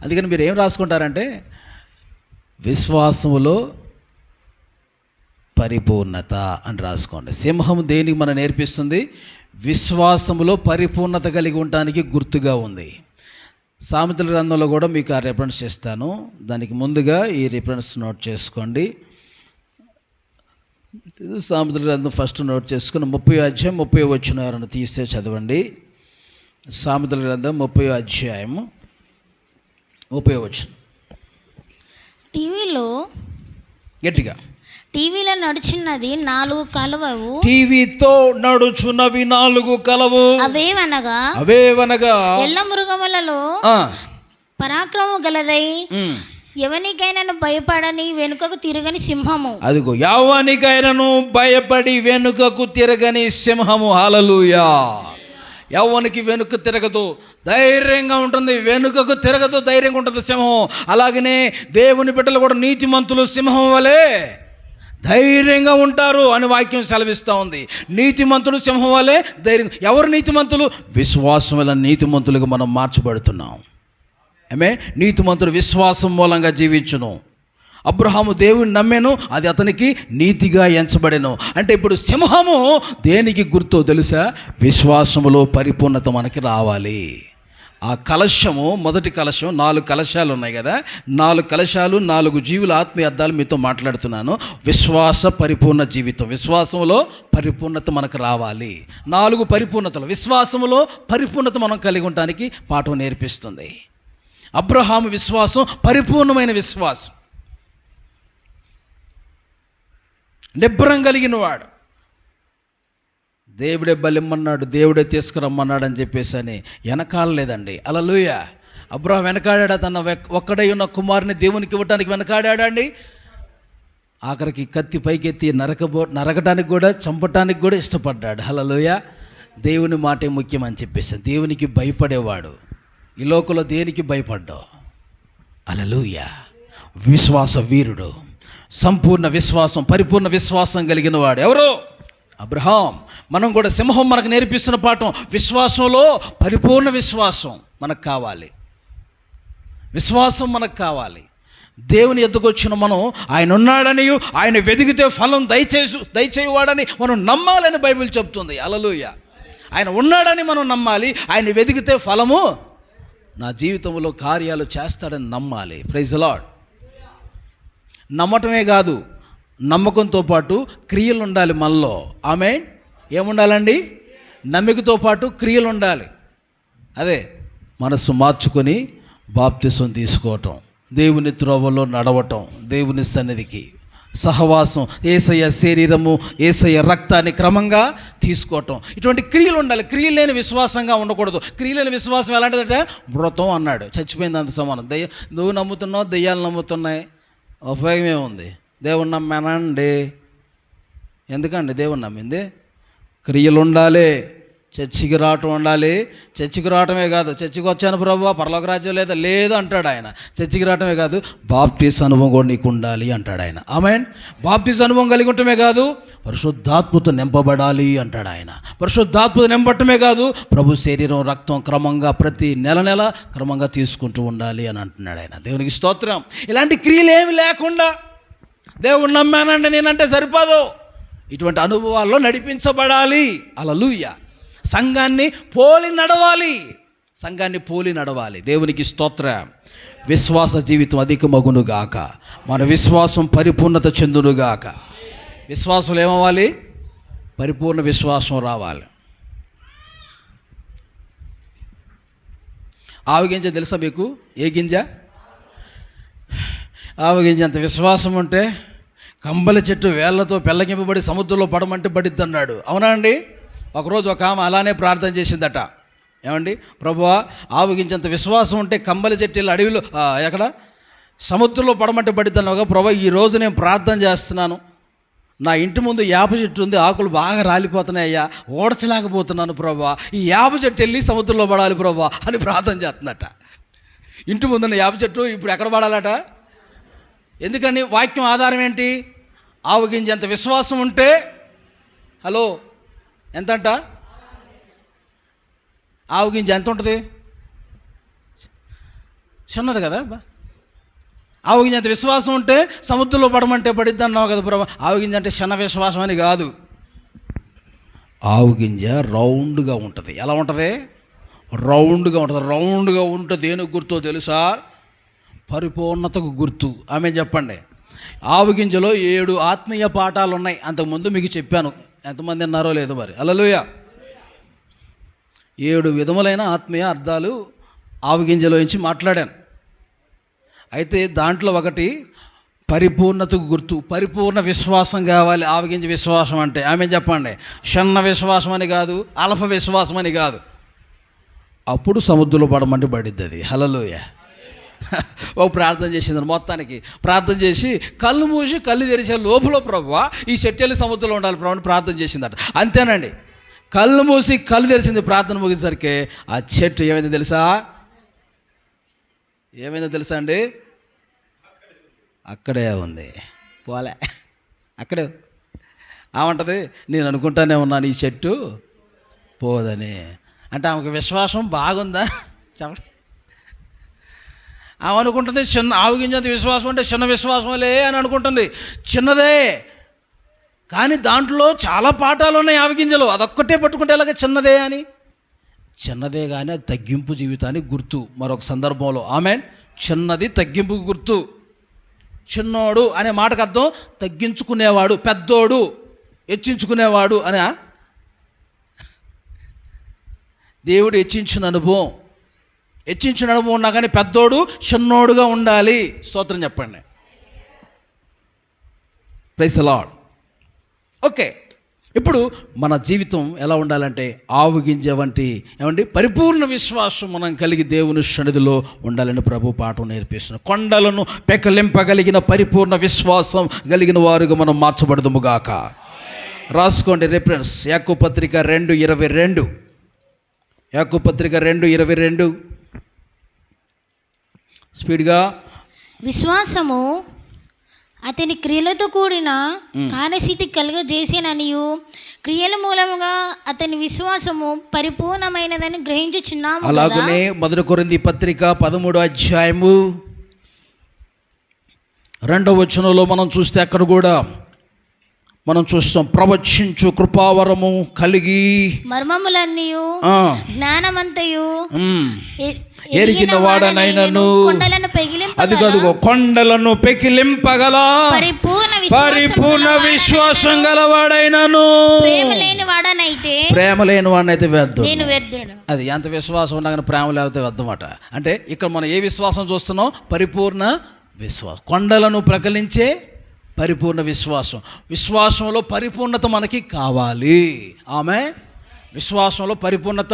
అందుకని మీరు ఏం రాసుకుంటారంటే విశ్వాసములో పరిపూర్ణత అని రాసుకోండి. సింహం దేనికి మనం నేర్పిస్తుంది? విశ్వాసములో పరిపూర్ణత కలిగి ఉండటానికి గుర్తుగా ఉంది. సామెతల గ్రంథంలో కూడా మీకు ఆ రిఫరెన్స్ ఇస్తాను. దానికి ముందుగా ఈ రిఫరెన్స్ నోట్ చేసుకోండి. సామెతల గ్రంథం ఫస్ట్ నోట్ చేసుకుని 30వ అధ్యాయం 30వ వచనం ఎవరైనా తీస్తే చదవండి. సామెతల గ్రంథం 30వ అధ్యాయం 30వ వచనం. టీవీలో నడుచున్నది 4 కలవవు. టీవీతో నడుచున్నవి 4 కలవు. అవేవనగా ఎల్ల మృగములలో పరాక్రమము గలదై ఎవనికైనాను భయపడని వెనుకకు తిరగని సింహము. అదిగో, ఎవనికైనాను భయపడి వెనుకకు తిరగని సింహము. హల్లెలూయా. ఎవరికి వెనుక తిరగదు, ధైర్యంగా ఉంటుంది. వెనుకకు తిరగదు, ధైర్యంగా ఉంటుంది సింహం. అలాగనే దేవుని బిడ్డలు కూడా నీతిమంతులు సింహం వలె ధైర్యంగా ఉంటారు అని వాక్యం సెలవిస్తూ ఉంది. నీతిమంతులు సింహం వలె ధైర్యం. ఎవరు నీతిమంతులు? విశ్వాసం వల్ల నీతిమంతులుగా మనం మార్చబడుతున్నాం. ఆమె నీతిమంతుడు విశ్వాసం మూలంగా జీవించును. అబ్రహాము దేవుని నమ్మెను, అది అతనికి నీతిగా ఎంచబడెను. అంటే ఇప్పుడు సింహము దేనికి గుర్తో తెలుసా? విశ్వాసములో పరిపూర్ణత మనకి రావాలి. ఆ కలశము, మొదటి కలశం, 4 కలశాలు ఉన్నాయి కదా. 4 కలశాలు, 4 జీవుల ఆత్మీయ అర్థాలు మీతో మాట్లాడుతున్నాను. విశ్వాస పరిపూర్ణ జీవితం, విశ్వాసములో పరిపూర్ణత మనకు రావాలి. 4 పరిపూర్ణతలు, విశ్వాసములో పరిపూర్ణత మనం కలిగి ఉండటానికి పాఠం నేర్పిస్తుంది. అబ్రహాము విశ్వాసం పరిపూర్ణమైన విశ్వాసం, నిబ్బరం కలిగిన వాడు. దేవుడే బలిమ్మన్నాడు, దేవుడే తీసుకురమ్మన్నాడు అని చెప్పేసి అని వెనకాడలేదండి. హల్లెలూయా. అబ్రాహాం వెనకాడా? తన ఒక్కడై ఉన్న కుమారుని దేవునికి ఇవ్వటానికి వెనకాడా అండి? ఆఖరికి కత్తి పైకెత్తి నరకటానికి కూడా, చంపటానికి కూడా ఇష్టపడ్డాడు. హల్లెలూయా. దేవుని మాటే ముఖ్యం అని చెప్పేసి దేవునికి భయపడేవాడు. ఈ లోకంలో దేనికి భయపడ్డావు? హల్లెలూయా. విశ్వాస వీరుడు, సంపూర్ణ విశ్వాసం, పరిపూర్ణ విశ్వాసం కలిగిన వాడు ఎవరు? అబ్రహాం. మనం కూడా సింహం మనకు నేర్పిస్తున్న పాఠం విశ్వాసంలో పరిపూర్ణ విశ్వాసం మనకు కావాలి. విశ్వాసం మనకు కావాలి. దేవుని ఎద్దుకు వచ్చిన మనం ఆయన ఉన్నాడని, ఆయన వెదిగితే ఫలం దయచేయువాడని మనం నమ్మాలని బైబిల్ చెప్తుంది. హల్లెలూయా. ఆయన ఉన్నాడని మనం నమ్మాలి. ఆయన వెదిగితే ఫలము నా జీవితంలో కార్యాలు చేస్తాడని నమ్మాలి. Praise the lord. నమ్మటమే కాదు, నమ్మకంతో పాటు క్రియలు ఉండాలి మనలో. ఆమేన్. ఏముండాలండి? నమ్మికతో పాటు క్రియలు ఉండాలి. అదే మనసు మార్చుకొని బాప్తిసం తీసుకోవటం, దేవుని త్రోవలో నడవటం, దేవుని సన్నిధికి సహవాసం, యేసయ్య శరీరము, యేసయ్య రక్తాన్ని క్రమంగా తీసుకోవటం, ఇటువంటి క్రియలు ఉండాలి. క్రియలు లేని విశ్వాసంగా ఉండకూడదు. క్రియలు లేని విశ్వాసం ఎలాంటిదంటే మృతం అన్నాడు, చచ్చిపోయింది అంత సమానం. నువ్వు నమ్ముతున్నావు, దెయ్యాలు నమ్ముతున్నాయి, ఉపయోగం ఏముంది? దేవుణ్ణి నమ్మానండి. ఎందుకండి దేవుణ్ణి నమ్మింది? క్రియలు ఉండాలి. చర్చికి రావటం ఉండాలి. చర్చికి రావటమే కాదు, చర్చికి వచ్చాను ప్రభువా పరలోక రాజ్యం లేదు అంటాడు ఆయన. చర్చికి రావటమే కాదు, బాప్టిస్ అనుభవం కూడా నీకు ఉండాలి అంటాడు ఆయన. ఆమేన్. బాప్టిస్ అనుభవం కలిగి ఉండటమే కాదు, పరిశుద్ధాత్మతో నింపబడాలి అంటాడు ఆయన. పరిశుద్ధాత్మతో నింపటమే కాదు, ప్రభు శరీరం రక్తం క్రమంగా ప్రతి నెల క్రమంగా తీసుకుంటూ ఉండాలి అని అంటున్నాడు ఆయన. దేవునికి స్తోత్రం. ఇలాంటి క్రియలు ఏమి లేకుండా దేవుడు నమ్మానంటే నేనంటే సరిపోదు. ఇటువంటి అనుభవాల్లో నడిపించబడాలి. హల్లెలూయా. సంఘాన్ని పోలి నడవాలి. సంఘాన్ని పోలి నడవాలి. దేవునికి స్తోత్రం. విశ్వాస జీవితం అధికమగునుగాక, మన విశ్వాసం పరిపూర్ణత చెందునుగాక. విశ్వాసం ఏమవ్వాలి? పరిపూర్ణ విశ్వాసం రావాలి. ఆవు గింజ తెలుసా మీకు? ఏ గింజ? ఆవు గింజ అంత విశ్వాసం ఉంటే కంబలి చెట్టు వేళ్లతో పెళ్ళగింపబడి సముద్రంలో పడమంటే పడిద్ది అన్నాడు. అవునా అండి? ఒకరోజు ఒక ఆమె అలానే ప్రార్థన చేసిందట. ఏమండి, ప్రభువా ఆవు గింజంత విశ్వాసం ఉంటే కంబలి చెట్టు అడవిలో ఎక్కడ సముద్రంలో పడమంటే పడిద్ది అన్నావుగా ప్రభువా, ఈరోజు నేను ప్రార్థన చేస్తున్నాను, నా ఇంటి ముందు యాప చెట్టు ఉంది, ఆకులు బాగా రాలిపోతున్నాయ్యా, ఓడచలేకపోతున్నాను ప్రభువా, ఈ యాప చెట్టు వెళ్ళి సముద్రంలో పడాలి ప్రభువా అని ప్రార్థన చేస్తుందట. ఇంటి ముందున్న యాప చెట్టు ఇప్పుడు ఎక్కడ పడాలట? ఎందుకని? వాక్యం ఆధారం ఏంటి? ఆవు గింజ ఎంత విశ్వాసం ఉంటే, హలో ఎంతంట? ఆవు గింజ ఎంత ఉంటుంది? చిన్నది కదా. ఆవు గింజ అంత విశ్వాసం ఉంటే సముద్రంలో పడమంటే పడిద్ది అన్నావు కదా ప్రభు. ఆవు గింజ అంటే చిన్న విశ్వాసం అని కాదు. ఆవు గింజ రౌండ్గా ఉంటుంది. ఎలా ఉంటుంది? రౌండ్గా ఉంటుంది. రౌండ్గా ఉంటే దేనికి గుర్తో తెలుసా? పరిపూర్ణతకు గుర్తు. ఆమె చెప్పండి. ఆవు గింజలో 7 ఆత్మీయ పాఠాలు ఉన్నాయి. అంతకుముందు మీకు చెప్పాను, ఎంతమంది అన్నారో లేదో మరి. హల్లెలూయా. 7 విధములైన ఆత్మీయ అర్థాలు ఆవు గింజలో నుంచి మాట్లాడాను. అయితే దాంట్లో ఒకటి పరిపూర్ణతకు గుర్తు, పరిపూర్ణ విశ్వాసం కావాలి ఆవు గింజ విశ్వాసం అంటే. ఆమె చెప్పండి. చిన్న విశ్వాసం అని కాదు, అల్ప విశ్వాసం అని కాదు. అప్పుడు సముద్రంలో పడమంటే పడిద్ది అది. హల్లెలూయా. ఓ ప్రార్థన చేసింది. మొత్తానికి ప్రార్థన చేసి కళ్ళు మూసి కళ్ళు తెరిచే లోపల ప్రభువా ఈ చెట్టు వెళ్ళి సముద్రంలో ఉండాలి ప్రభు అని ప్రార్థన చేసిందట. అంతేనండి. కళ్ళు మూసి కళ్ళు తెరిచింది. ప్రార్థన ముగిసరికి ఆ చెట్టు ఏమైందో తెలుసా? ఏమైందో తెలుసా అండి? అక్కడే ఉంది. పోలే, అక్కడే. ఆమంటది, నేను అనుకుంటానే ఉన్నాను ఈ చెట్టు పోదని. అంటే ఆమెకు విశ్వాసం బాగుందా? చెప్పండి. ఆమె అనుకుంటుంది చిన్న ఆవు గింజంత విశ్వాసం అంటే చిన్న విశ్వాసంలే అని అనుకుంటుంది. చిన్నదే, కానీ దాంట్లో చాలా పాఠాలు ఉన్నాయి ఆవు గింజలు. అదొక్కటే పట్టుకుంటే ఎలాగ చిన్నదే అని? చిన్నదే కానీ అది తగ్గింపు జీవితానికి గుర్తు. మరొక సందర్భంలో ఆమెన్, చిన్నది తగ్గింపుకు గుర్తు. చిన్నోడు అనే మాటకు అర్థం తగ్గించుకునేవాడు, పెద్దోడు, హెచ్చించుకునేవాడు అని. దేవుడు హెచ్చించిన అనుభవం ఉన్నా కానీ పెద్దోడు చిన్నోడుగా ఉండాలి. స్తోత్రం చెప్పండి. Praise the lord. ఓకే, ఇప్పుడు మన జీవితం ఎలా ఉండాలంటే ఆవు గింజ వంటి ఏమండి పరిపూర్ణ విశ్వాసం మనం కలిగి దేవుని సన్నిధిలో ఉండాలని ప్రభు పాఠం నేర్పిస్తున్నాం. కొండలను పెకలింపగలిగిన పరిపూర్ణ విశ్వాసం కలిగిన వారుగా మనం మార్చబడదుముగాక. రాసుకోండి రిఫరెన్స్, యాకోబు పత్రిక 2:22. యాకోబు పత్రిక 2:22 స్పీడ్గా. విశ్వాసము అతని క్రియలతో కూడిన కార్యస్థితి కలుగజేసేననియు క్రియల మూలముగా అతని విశ్వాసము పరిపూర్ణమైనదని గ్రహించుచున్నాము. అలాగనే 1 కొరింథీ పత్రిక 13వ అధ్యాయము 2వ వచనంలో మనం చూస్తే అక్కడ కూడా మనం చూస్తాం, ప్రవచించు కృపావరము కలిగి మర్మములన్నీయు జ్ఞానమంతయు ఎరిగిన వాడనైనను కొండలను అదిగో కొండలను పెకిలింపగల పరిపూర్ణ విశ్వాసం గలవాడైనను ప్రేమ లేని వాడనైతే వ్యర్థుడు. అది ఎంత విశ్వాసం ఉన్నా కానీ ప్రేమ లేకపోతే వ్యర్థమట. అంటే ఇక్కడ మనం ఏ విశ్వాసం చూస్తున్నాం? పరిపూర్ణ విశ్వాసం. కొండలను ప్రకలించే పరిపూర్ణ విశ్వాసం. విశ్వాసంలో పరిపూర్ణత మనకి కావాలి. ఆమె విశ్వాసంలో పరిపూర్ణత.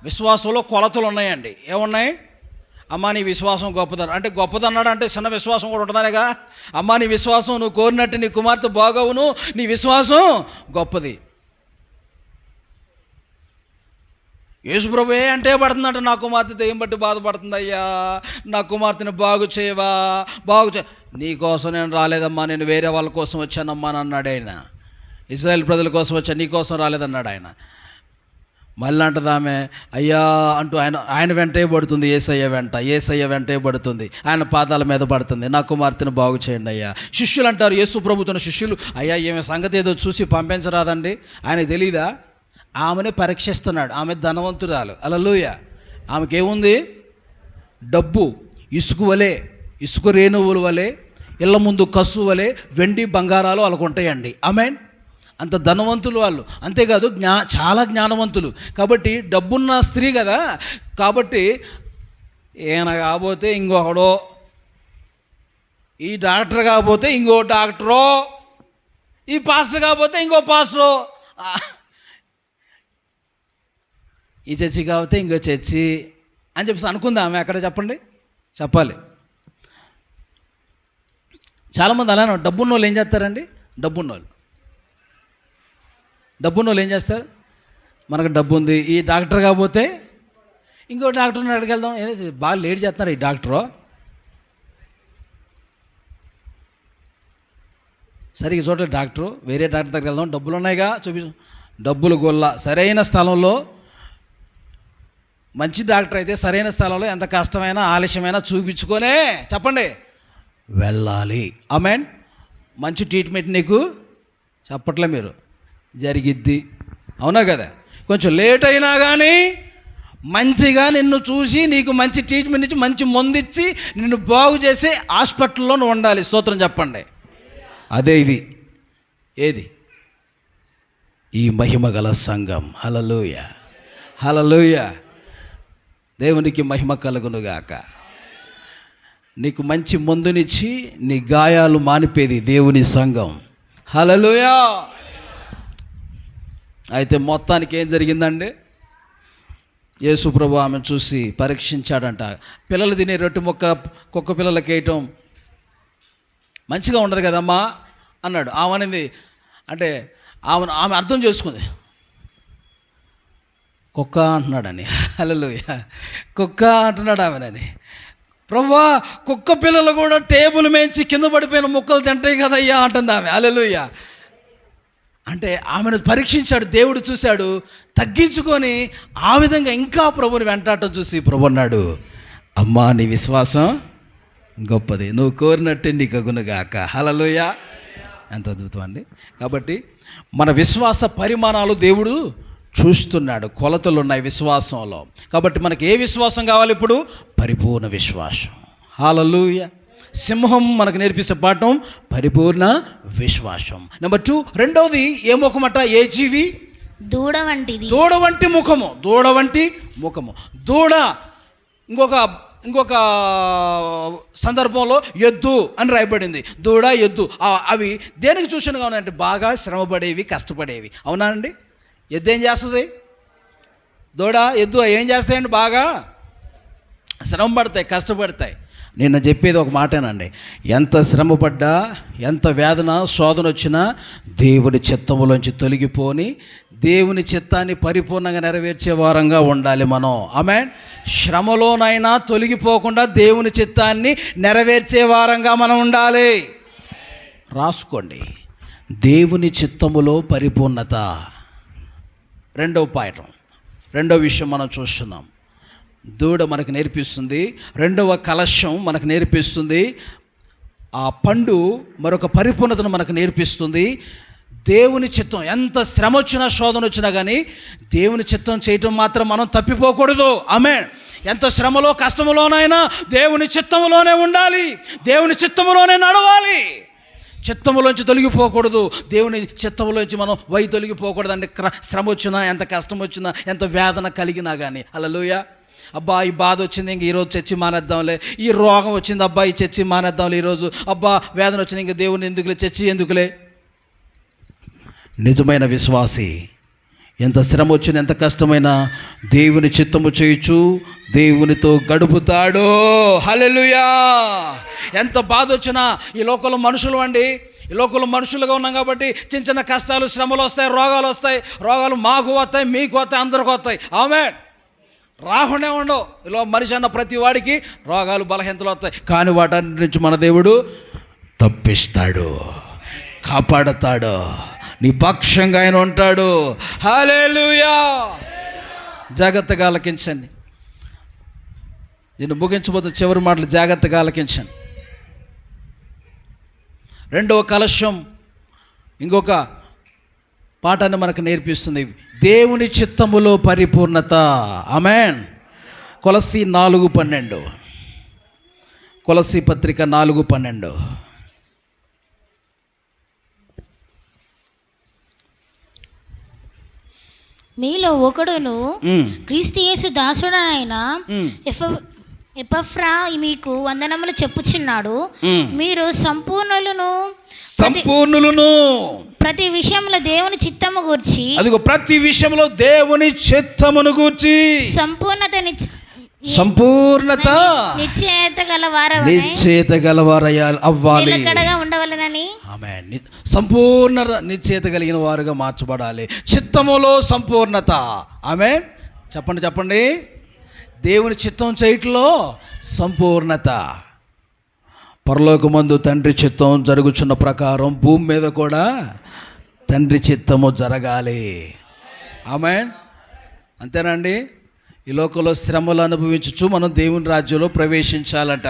విశ్వాసంలో కొలతలు ఉన్నాయండి. ఏమున్నాయి? అమ్మా నీ విశ్వాసం గొప్పదన్నాడు అంటే గొప్పదన్నాడు అంటే చిన్న విశ్వాసం కూడా ఉంటుందనేగా. అమ్మా నీ విశ్వాసం నువ్వు కోరినట్టు నీ కుమార్తె బాగవును, నీ విశ్వాసం గొప్పది. యేసుప్రభువే అంటే పడుతుందంట, నా కుమార్తె దెయ్యం బట్టి బాధపడుతుంది అయ్యా, నా కుమార్తెని బాగు చేయవా, నీ కోసం నేను రాలేదమ్మా, నేను వేరే వాళ్ళ కోసం వచ్చానమ్మా అని అన్నాడు ఆయన. ఇజ్రాయెల్ ప్రజల కోసం వచ్చా, నీ కోసం రాలేదన్నాడు ఆయన. మళ్ళీ అంటది ఆమె అయ్యా అంటూ ఆయన వెంటే పడుతుంది, ఏసయ్య వెంటే పడుతుంది, ఆయన పాదాల మీద పడుతుంది, నా కుమార్తెను బాగు చేయండి అయ్యా. శిష్యులు అంటారు, యేసు ప్రభుత్వ శిష్యులు, అయ్యా ఈమె సంగతి ఏదో చూసి పంపించరాదండి, ఆయనకు తెలీదా? ఆమెనే పరీక్షిస్తున్నాడు. ఆమె ధనవంతురాలు, హల్లెలూయా. ఆమెకేముంది? డబ్బు, ఇసుక రేణువుల వలె, ఇళ్ళ ముందు కసు వలె వెండి బంగారాలు వాళ్ళకు ఉంటాయండి. ఆమెన్. అంత ధనవంతులు వాళ్ళు. అంతేకాదు చాలా జ్ఞానవంతులు. కాబట్టి డబ్బున్న స్త్రీ కదా, కాబట్టి ఈయన కాకపోతే ఇంకొకడో, ఈ డాక్టర్ కాకపోతే ఇంకో డాక్టరో, ఈ పాస్టర్ కాకపోతే ఇంకో పాస్టరో, ఈ చర్చి కాకపోతే ఇంకో చర్చి అని చెప్పేసి అనుకుందా ఆమె. అక్కడ చెప్పాలి. చాలామంది అలానే డబ్బున్న వాళ్ళు ఏం చేస్తారండి? డబ్బున్న వాళ్ళు ఏం చేస్తారు? మనకు డబ్బు ఉంది, ఈ డాక్టర్ కాకపోతే ఇంకో డాక్టర్ని అడిగెళ్దాం, ఏదో బాగా లేట్ చేస్తున్నారు ఈ డాక్టరు, సరిగ్గా చూడలే డాక్టరు, వేరే డాక్టర్ దగ్గరికి వెళ్దాం, డబ్బులు ఉన్నాయిగా డబ్బులు గొల్ల. సరైన స్థలంలో మంచి డాక్టర్ అయితే సరైన స్థలంలో ఎంత కష్టమైనా ఆలస్యమైనా చూపించుకొనే వెళ్ళాలి. ఆమెన్. మంచి ట్రీట్మెంట్ నీకు చెప్పట్లే మీరు జరిగిద్ది, అవునా కదా? కొంచెం లేట్ అయినా కానీ మంచిగా నిన్ను చూసి నీకు మంచి ట్రీట్మెంట్ ఇచ్చి మంచి మందు ఇచ్చి నిన్ను బాగు చేసే హాస్పిటల్లో నువ్వు ఉండాలి. స్తోత్రం చెప్పండి. అదే ఇది ఏది? ఈ మహిమ గల సంఘం. హల్లెలూయా, హల్లెలూయా. దేవునికి మహిమ కలుగునుగాక. నీకు మంచి మందునిచ్చి నీ గాయాలు మానిపేది దేవుని సంఘం. హల్లెలూయా. అయితే మొత్తానికి ఏం జరిగిందండి? యేసు ప్రభు ఆమె చూసి పరీక్షించాడంట. పిల్లలు తినే రొట్టె ముక్క కుక్క పిల్లలకి వేయటం మంచిగా ఉండదు కదమ్మా అన్నాడు. ఆమెనింది అంటే ఆమె అర్థం చేసుకుంది, కుక్క అంటున్నాడని. హల్లెలూయా. కుక్క అంటున్నాడు ఆమెనని. ప్రభువా కుక్క పిల్లలు కూడా టేబుల్ మేంచి కింద పడిపోయిన ముక్కలు తింటాయి కదయ్యా అంటుంది ఆమె. హల్లెలూయా. అంటే ఆమెను పరీక్షించాడు దేవుడు, చూశాడు, తగ్గించుకొని ఆ విధంగా ఇంకా ప్రభుని వెంటాడటం చూసి ప్రభు అన్నాడు, అమ్మా నీ విశ్వాసం గొప్పది, నువ్వు కోరినట్టే నీకు అగునుగాక. హల్లెలూయా. ఎంత అద్భుతం అండి. కాబట్టి మన విశ్వాస పరిమాణాలు దేవుడు చూస్తున్నాడు, కొలతలు ఉన్నాయి విశ్వాసంలో. కాబట్టి మనకి ఏ విశ్వాసం కావాలి ఇప్పుడు? పరిపూర్ణ విశ్వాసం. హల్లెలూయా. సింహం మనకు నేర్పిస్తే పాఠం పరిపూర్ణ విశ్వాసం. నెంబర్ 2, రెండవది ఏ ముఖమట? ఏ జీవి? దూడ వంటిది. దూడ వంటి ముఖము. దూడ వంటి ముఖము. దూడ ఇంకొక ఇంకొక సందర్భంలో ఎద్దు అని రాయబడింది, దూడ ఎద్దు. అవి దేనికి సూచనగా ఉన్నాయంటే బాగా శ్రమపడేవి, కష్టపడేవి. అవునా అండి? ఎద్దు ఏం చేస్తుంది? దూడ ఎద్దు ఏం చేస్తాయండి? బాగా శ్రమ పడతాయి, కష్టపడతాయి. నిన్న చెప్పేది ఒక మాటేనండి, ఎంత శ్రమపడ్డా, ఎంత వేదన శోధన వచ్చినా దేవుని చిత్తములోంచి తొలగిపోని దేవుని చిత్తాన్ని పరిపూర్ణంగా నెరవేర్చే వారంగా ఉండాలి మనం. ఆమేన్. శ్రమలోనైనా తొలగిపోకుండా దేవుని చిత్తాన్ని నెరవేర్చే వారంగా మనం ఉండాలి. రాసుకోండి, దేవుని చిత్తములో పరిపూర్ణత. రెండో విషయం మనం చూస్తున్నాం. దూడ మనకు నేర్పిస్తుంది, రెండవ కలశం మనకు నేర్పిస్తుంది, ఆ పండు మరొక పరిపూర్ణతను మనకు నేర్పిస్తుంది. దేవుని చిత్తం, ఎంత శ్రమ వచ్చినా శోధన వచ్చినా కానీ దేవుని చిత్తం చేయటం మాత్రం మనం తప్పిపోకూడదు. ఆమేన్. ఎంత శ్రమలో కష్టములోనైనా దేవుని చిత్తములోనే ఉండాలి, దేవుని చిత్తములోనే నడవాలి. చిత్తములోంచి తొలగిపోకూడదు, దేవుని చిత్తములోంచి మనం తొలగిపోకూడదు. అంటే శ్రమ వచ్చినా, ఎంత కష్టం వచ్చినా, ఎంత వేదన కలిగినా కానీ. హల్లెలూయా. అబ్బా ఈ బాధ వచ్చింది, ఇంక ఈరోజు చర్చి మానేద్దాంలే. ఈ రోగం వచ్చింది, అబ్బా ఈ చర్చి మానేద్దాంలే ఈరోజు. అబ్బా వేదన వచ్చింది, ఇంక దేవుని ఎందుకులే, చర్చి ఎందుకులే. నిజమైన విశ్వాసి ఎంత శ్రమ వచ్చినా, ఎంత కష్టమైనా దేవుని చిత్తము చేయొచ్చు, దేవునితో గడుపుతాడు. హల్లెలూయా. ఎంత బాధ వచ్చినా, ఈ లోకంలో మనుషులు అండి, ఈ లోకంలో మనుషులుగా ఉన్నాం కాబట్టి చిన్న చిన్న కష్టాలు, శ్రమలు వస్తాయి, రోగాలు వస్తాయి. రోగాలు మాకు వస్తాయి, మీకు వస్తాయి, అందరికి వస్తాయి. ఆమేన్. రాకుండా ఉండవు. ఇలా మనిషి అన్న ప్రతి వాడికి రోగాలు, బలహీనతలు వస్తాయి. కానీ వాటన్నిటి నుంచి మన దేవుడు తప్పిస్తాడు, కాపాడతాడు, నీ పక్షంగా ఆయన ఉంటాడు. హల్లెలూయా. జాగ్రత్తగా ఆలకించండి. నేను ముగించబోతు చివరి మాటలు జాగ్రత్తగా ఆలకించండి. రెండవ కలశం ఇంకొక పాఠాన్ని మనకు నేర్పిస్తుంది, దేవుని చిత్తములో పరిపూర్ణత. ఆమేన్. కొలస్సీ 4:12, కొలస్సీ పత్రిక 4:12. మీలో ఒకడును క్రీస్తు యేసు దాసుడైన ఎపఫ్రా మీకు వందనములు చెప్పుచున్నాడు. మీరు సంపూర్ణులను ప్రతి విషయంలో దేవుని చిత్తము గూర్చి, అదిగో ప్రతి విషయంలో దేవుని చిత్తమును గూర్చి సంపూర్ణత నిశ్చయత గలవారయ్యా అవ్వాలి, నిలకడగా ఉండవలెనని. ఆమేన్. సంపూర్ణ నిశ్చయత కలిగిన వారుగా మార్చబడాలి. చిత్తములో సంపూర్ణత. ఆమేన్. చెప్పండి. దేవుని చిత్తం చేయటంలో సంపూర్ణత. పరలోకమందు తండ్రి చిత్తం జరుగుచున్న ప్రకారం భూమి మీద కూడా తండ్రి చిత్తము జరగాలి. ఆమేన్. అంతేనండి. ఈ లోకంలో శ్రమలు అనుభవించచ్చు మనం దేవుని రాజ్యంలో ప్రవేశించాలట.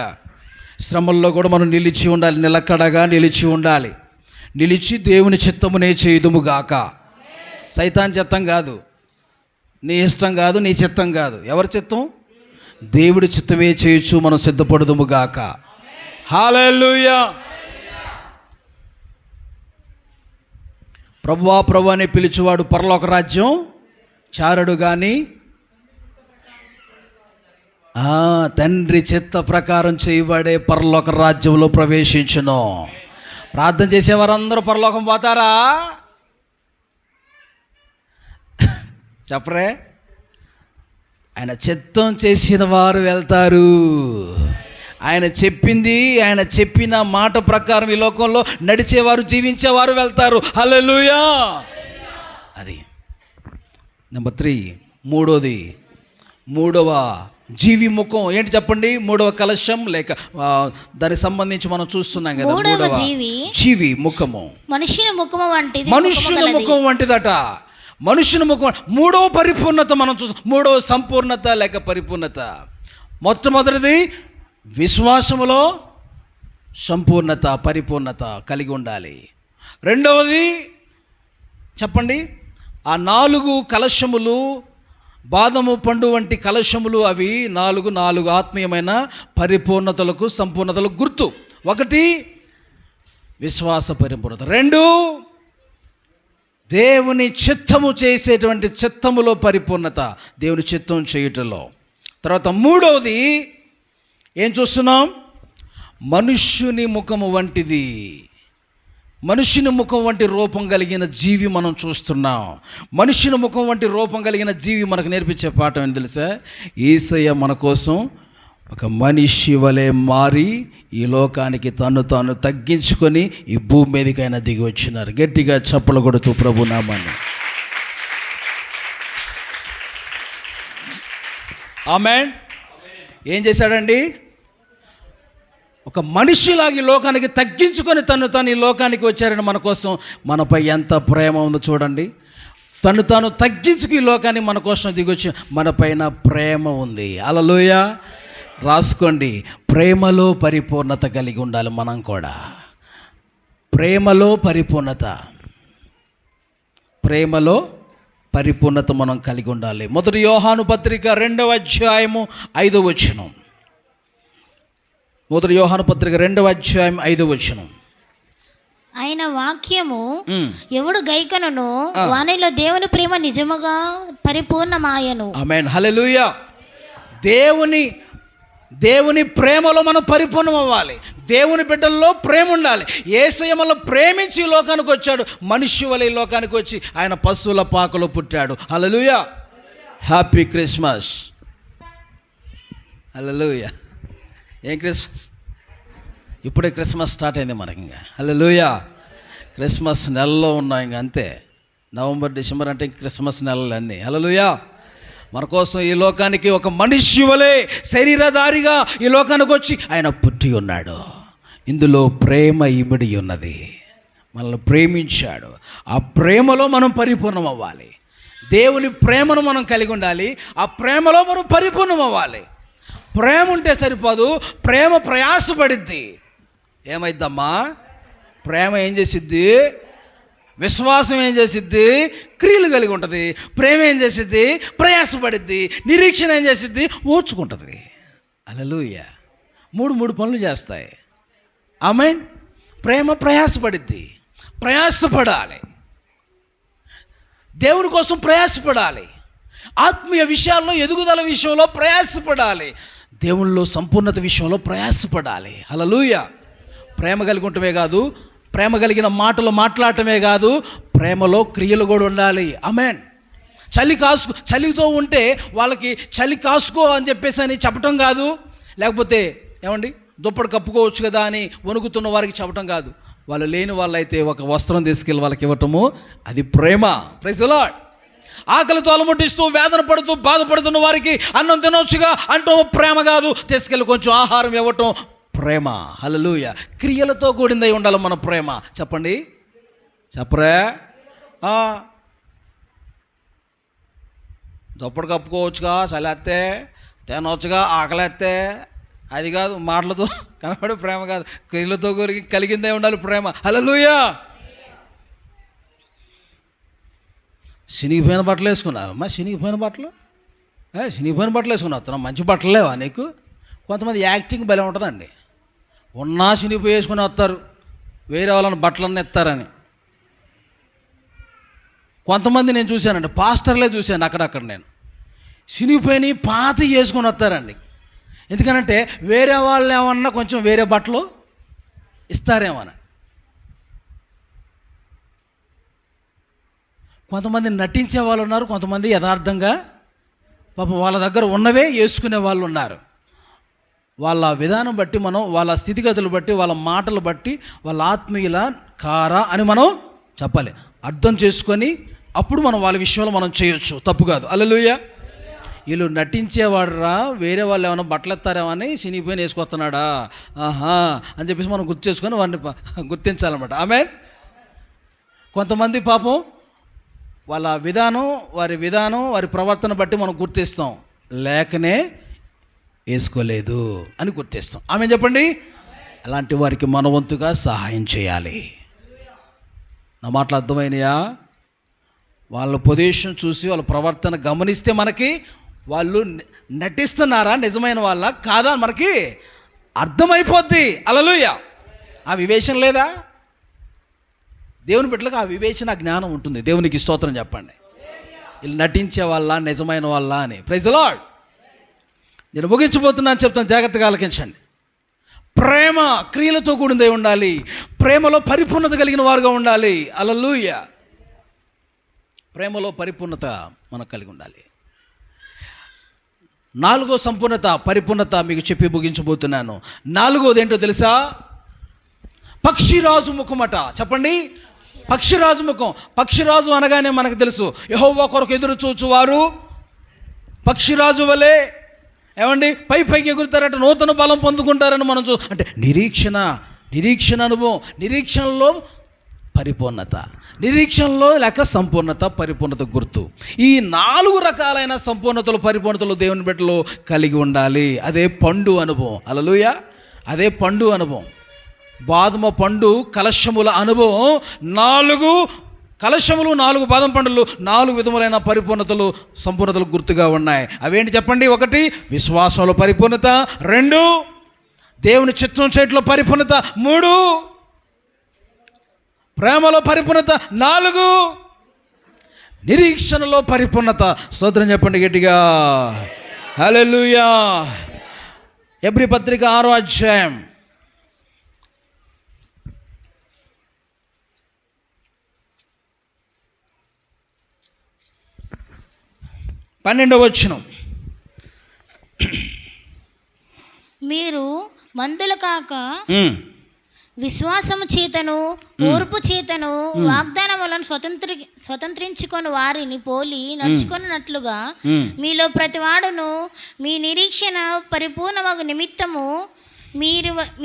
శ్రమల్లో కూడా మనం నిలిచి ఉండాలి, నిలకడగా నిలిచి ఉండాలి. నిలిచి దేవుని చిత్తమునే చేయుదుముగాక. సైతాన్ చిత్తం కాదు, నీ ఇష్టం కాదు, నీ చిత్తం కాదు. ఎవరి చిత్తం? దేవుడి చిత్తమే చేయొచ్చు, మనం సిద్ధపడుదుముగాక. హల్లెలూయా. ప్రభువా ప్రభు అని పిలిచేవాడు పరలోక రాజ్యం చారడు కానీ తండ్రి చిత్త ప్రకారం చేయబడే పరలోక రాజ్యంలో ప్రవేశించును. ప్రార్థన చేసేవారందరూ పరలోకం పోతారా? చెప్పరే. ఆయన చిత్తం చేసిన వారు వెళ్తారు. ఆయన చెప్పింది, ఆయన చెప్పిన మాట ప్రకారం ఈ లోకంలో నడిచేవారు, జీవించేవారు వెళ్తారు. హల్లెలూయా. అది నెంబర్ 3. మూడవ జీవి ముఖం ఏంటి చెప్పండి? మూడవ కలశం లేక దానికి సంబంధించి మనం చూస్తున్నాం కదా. మూడవ జీవి ముఖము మనుషుని ముఖం వంటిదట. మనుషుని ముఖం. మూడవ పరిపూర్ణత మనం చూస్తాం. మూడవ సంపూర్ణత లేక పరిపూర్ణత. మొట్టమొదటిది విశ్వాసములో సంపూర్ణత, పరిపూర్ణత కలిగి ఉండాలి. రెండవది చెప్పండి, ఆ 4 కలశములు, బాదము పండు వంటి కలశములు, అవి 4 ఆత్మీయమైన పరిపూర్ణతలకు, సంపూర్ణతలకు గుర్తు. 1 విశ్వాస పరిపూర్ణత, 2 దేవుని చిత్తము చేసేటువంటి చిత్తములో పరిపూర్ణత, దేవుని చిత్తం చేయుటలో. తర్వాత 3వది ఏం చూస్తున్నాం? మనుష్యుని ముఖము వంటిది, మనుషుని ముఖం వంటి రూపం కలిగిన జీవి మనం చూస్తున్నాం. మనుషుని ముఖం వంటి రూపం కలిగిన జీవి మనకు నేర్పించే పాఠం ఏంటి తెలుసా? యేసయ్య మన కోసం ఒక మనిషి వలె మారి ఈ లోకానికి తాను తగ్గించుకొని ఈ భూమి మీదకైనా దిగి వచ్చినారు. గట్టిగా చప్పలు కొడుతూ ప్రభు నామాన్ని. ఆమేన్. ఏం చేశాడండి? ఒక మనిషిలాగా ఈ లోకానికి తగ్గించుకొని తను ఈ లోకానికి వచ్చారని మన కోసం. మనపై ఎంత ప్రేమ ఉందో చూడండి. తాను తగ్గించుకు ఈ లోకాన్ని మన కోసం దిగొచ్చి మనపైన ప్రేమ ఉంది. హల్లెలూయా. రాసుకోండి, ప్రేమలో పరిపూర్ణత కలిగి ఉండాలి మనం కూడా. ప్రేమలో పరిపూర్ణత మనం కలిగి ఉండాలి. 1 యోహాను పత్రిక 2వ అధ్యాయము 5వ వచనం. 1 యోహాను పత్రిక 2వ అధ్యాయం 5వ వచనం. ఆయన వాక్యము ఎవడు గైకొనునో వానిలో దేవుని ప్రేమ నిజముగా పరిపూర్ణమాయను. ఆమేన్. హల్లెలూయా. దేవుని ప్రేమలో మనం పరిపూర్ణం అవ్వాలి. దేవుని బిడ్డల్లో ప్రేమ ఉండాలి. యేసయ్య మనల్ని ప్రేమించి ఈ లోకానికి వచ్చాడు. మనిషి వలె ఈ లోకానికి వచ్చి ఆయన పశువుల పాకలో పుట్టాడు. హల్లెలూయా. Happy Christmas. హల్లెలూయా. ఏం క్రిస్మస్? ఇప్పుడే క్రిస్మస్ స్టార్ట్ అయింది మనకి. ఇంకా హల్లెలూయా. క్రిస్మస్ నెలలో ఉన్నాం. ఇంక అంతే. నవంబర్, డిసెంబర్ అంటే క్రిస్మస్ నెలలు అన్నీ. హల్లెలూయా. మన కోసం ఈ లోకానికి ఒక మనిషి వలె శరీరధారిగా ఈ లోకానికి వచ్చి ఆయన పుట్టి ఉన్నాడు. ఇందులో ప్రేమ ఇమిడి ఉన్నది. మనల్ని ప్రేమించాడు. ఆ ప్రేమలో మనం పరిపూర్ణం అవ్వాలి. దేవుని ప్రేమను మనం కలిగి ఉండాలి. ఆ ప్రేమలో మనం పరిపూర్ణం అవ్వాలి. ప్రేమ ఉంటే సరిపోదు, ప్రేమ ప్రయాసపడిద్ది. ఏమైద్దమ్మా? ప్రేమ ఏం చేసిద్ది? విశ్వాసం ఏం చేసిద్ది? క్రియలు కలిగి ఉంటుంది. ప్రేమ ఏం చేసిద్ది? ప్రయాసపడిద్ది. నిరీక్షణ ఏం చేసిద్ది? ఓర్చుకుంటుంది. హల్లెలూయా. మూడు పనులు చేస్తాయి. ఆమేన్. ప్రేమ ప్రయాసపడిద్ది. ప్రయాసపడాలి. దేవుని కోసం ప్రయాసపడాలి. ఆత్మీయ విషయాల్లో, ఎదుగుదల విషయంలో ప్రయాసపడాలి. దేవునిలో సంపూర్ణత విషయంలో ప్రయాసపడాలి. హల్లెలూయా. ప్రేమ కలిగి ఉండటమే కాదు, ప్రేమ కలిగిన మాటలు మాట్లాడటమే కాదు, ప్రేమలో క్రియలు కూడా ఉండాలి. ఆమేన్. చలితో ఉంటే వాళ్ళకి చలి కాసుకో అని చెప్పేసి అని చెప్పటం కాదు. లేకపోతే ఏమండి దుప్పటి కప్పుకోవచ్చు కదా అని వణుకుతున్న వారికి చెప్పటం కాదు. వాళ్ళు లేని వాళ్ళైతే ఒక వస్త్రం తీసుకెళ్ళి వాళ్ళకి ఇవ్వటము, అది ప్రేమ. Praise the lord. ఆకలితో అలముటిస్తూ వేదన పడుతూ బాధపడుతున్న వారికి అన్నం తినవచ్చుగా అంటూ ప్రేమ కాదు. తీసుకెళ్ళి కొంచెం ఆహారం ఇవ్వటం ప్రేమ. హల్లెలూయా. క్రియలతో కూడిందై ఉండాలి మన ప్రేమ. చెప్పండి, చెప్పరే. దుప్పటి కప్పుకోవచ్చుగా, చలేస్తే తినవచ్చుగా, ఆకలేస్తే, అది కాదు. మాటలతో కనబడే ప్రేమ కాదు, క్రియలతో కలిగిందే ఉండాలి ప్రేమ. హల్లెలూయా. శనిగిపోయిన బట్టలు వేసుకున్నావమ్మా? శనిగిపోయిన బట్టలు వేసుకున్నావు. మంచి బట్టలు లేవా నీకు? కొంతమంది యాక్టింగ్ భలే ఉంటుందండి. ఉన్నా శనిగిపోయి వేసుకుని వస్తారు, వేరే వాళ్ళని బట్టలన్నీ ఎత్తారని. కొంతమంది నేను చూశానండి, పాస్టర్లే చూశాను అక్కడక్కడ. నేను శనిగిపోయి పాత వేసుకొని వస్తారండి. ఎందుకనంటే వేరే వాళ్ళు ఏమన్నా కొంచెం వేరే బట్టలు ఇస్తారేమని. కొంతమంది నటించే వాళ్ళు ఉన్నారు, కొంతమంది యథార్థంగా పాపం వాళ్ళ దగ్గర ఉన్నవే వేసుకునే వాళ్ళు ఉన్నారు. వాళ్ళ విధానం బట్టి మనం, వాళ్ళ స్థితిగతులు బట్టి, వాళ్ళ మాటలు బట్టి, వాళ్ళ ఆత్మీయుల కారా అని మనం చెప్పాలి. అర్థం చేసుకొని అప్పుడు మనం వాళ్ళ విషయంలో మనం చేయొచ్చు, తప్పు కాదు. హల్లెలూయా. వీళ్ళు నటించేవాడురా, వేరే వాళ్ళు ఏమైనా బట్టలు ఎత్తారేమని సినిపోయిన వేసుకొస్తున్నాడా అని చెప్పేసి మనం గుర్తు చేసుకొని వాడిని గుర్తించాలన్నమాట. ఆమేన్. కొంతమంది పాపం వాళ్ళ విధానం, వారి ప్రవర్తన బట్టి మనం గుర్తిస్తాం, లేకనే వేసుకోలేదు అని గుర్తిస్తాం. ఆమె చెప్పండి. అలాంటి వారికి మన వంతుగా సహాయం చేయాలి. నా మాటలు అర్థమైనయా? వాళ్ళ పొజిషన్ చూసి వాళ్ళ ప్రవర్తన గమనిస్తే మనకి వాళ్ళు నటిస్తున్నారా, నిజమైన వాళ్ళ కాదా మనకి అర్థమైపోద్ది. హల్లెలూయా. ఆ వివేచన లేదా? దేవుని బిడ్డలకు ఆ వివేచన, జ్ఞానం ఉంటుంది. దేవునికి స్తోత్రం చెప్పండి. వీళ్ళు నటించే వాళ్ళ, నిజమైన వాళ్ళ అని. Praise the Lord. నేను ముగించబోతున్నాను, చెప్తాను, జాగ్రత్తగా ఆలకించండి. ప్రేమ క్రియలతో కూడిందే ఉండాలి. ప్రేమలో పరిపూర్ణత కలిగిన వారుగా ఉండాలి. హల్లెలూయా. ప్రేమలో పరిపూర్ణత మనకు కలిగి ఉండాలి. 4వ సంపూర్ణత, పరిపూర్ణత మీకు చెప్పి ముగించబోతున్నాను. 4వది ఏంటో తెలుసా? పక్షిరాజు ముఖమట. చెప్పండి, పక్షిరాజు ముఖం. పక్షిరాజు అనగానే మనకు తెలుసు, యెహోవా కొరకు ఎదురు చూచువారు పక్షిరాజు వలె ఏమండి పైకి ఎగురుతారట, నూతన బలం పొందుకుంటారని మనం అంటే నిరీక్షణ అనుభవం, నిరీక్షణలో పరిపూర్ణత, నిరీక్షణలో లేక సంపూర్ణత, పరిపూర్ణత గుర్తు. ఈ 4 రకాలైన సంపూర్ణతలు, పరిపూర్ణతలు దేవుని బిడ్డలో కలిగి ఉండాలి. అదే పండు అనుభవం. హల్లెలూయా. అదే పండు అనుభవం. బాదమ పండు కలశముల అనుభవం. 4 కలశములు, 4 బాదం పండులు, 4 విధములైన పరిపూర్ణతలు, సంపూర్ణతలు గుర్తుగా ఉన్నాయి. అవేంటి చెప్పండి? 1 విశ్వాసంలో పరిపూర్ణత, 2 దేవుని చిత్తం చేయట్లో పరిపూర్ణత, 3 ప్రేమలో పరిపూర్ణత, 4 నిరీక్షణలో పరిపూర్ణత. స్తోత్రం చెప్పండి గట్టిగా. హల్లెలూయా. హెబ్రీ పత్రిక 6వ అధ్యాయం 12వ వచనం. మీరు మందులు కాక విశ్వాసము చేతను ఓర్పు చేతను వాగ్దానములను స్వతంత్రించుకొని వారిని పోలి నడుచుకున్నట్లుగా మీలో ప్రతివాడును మీ నిరీక్షణ పరిపూర్ణమగు నిమిత్తము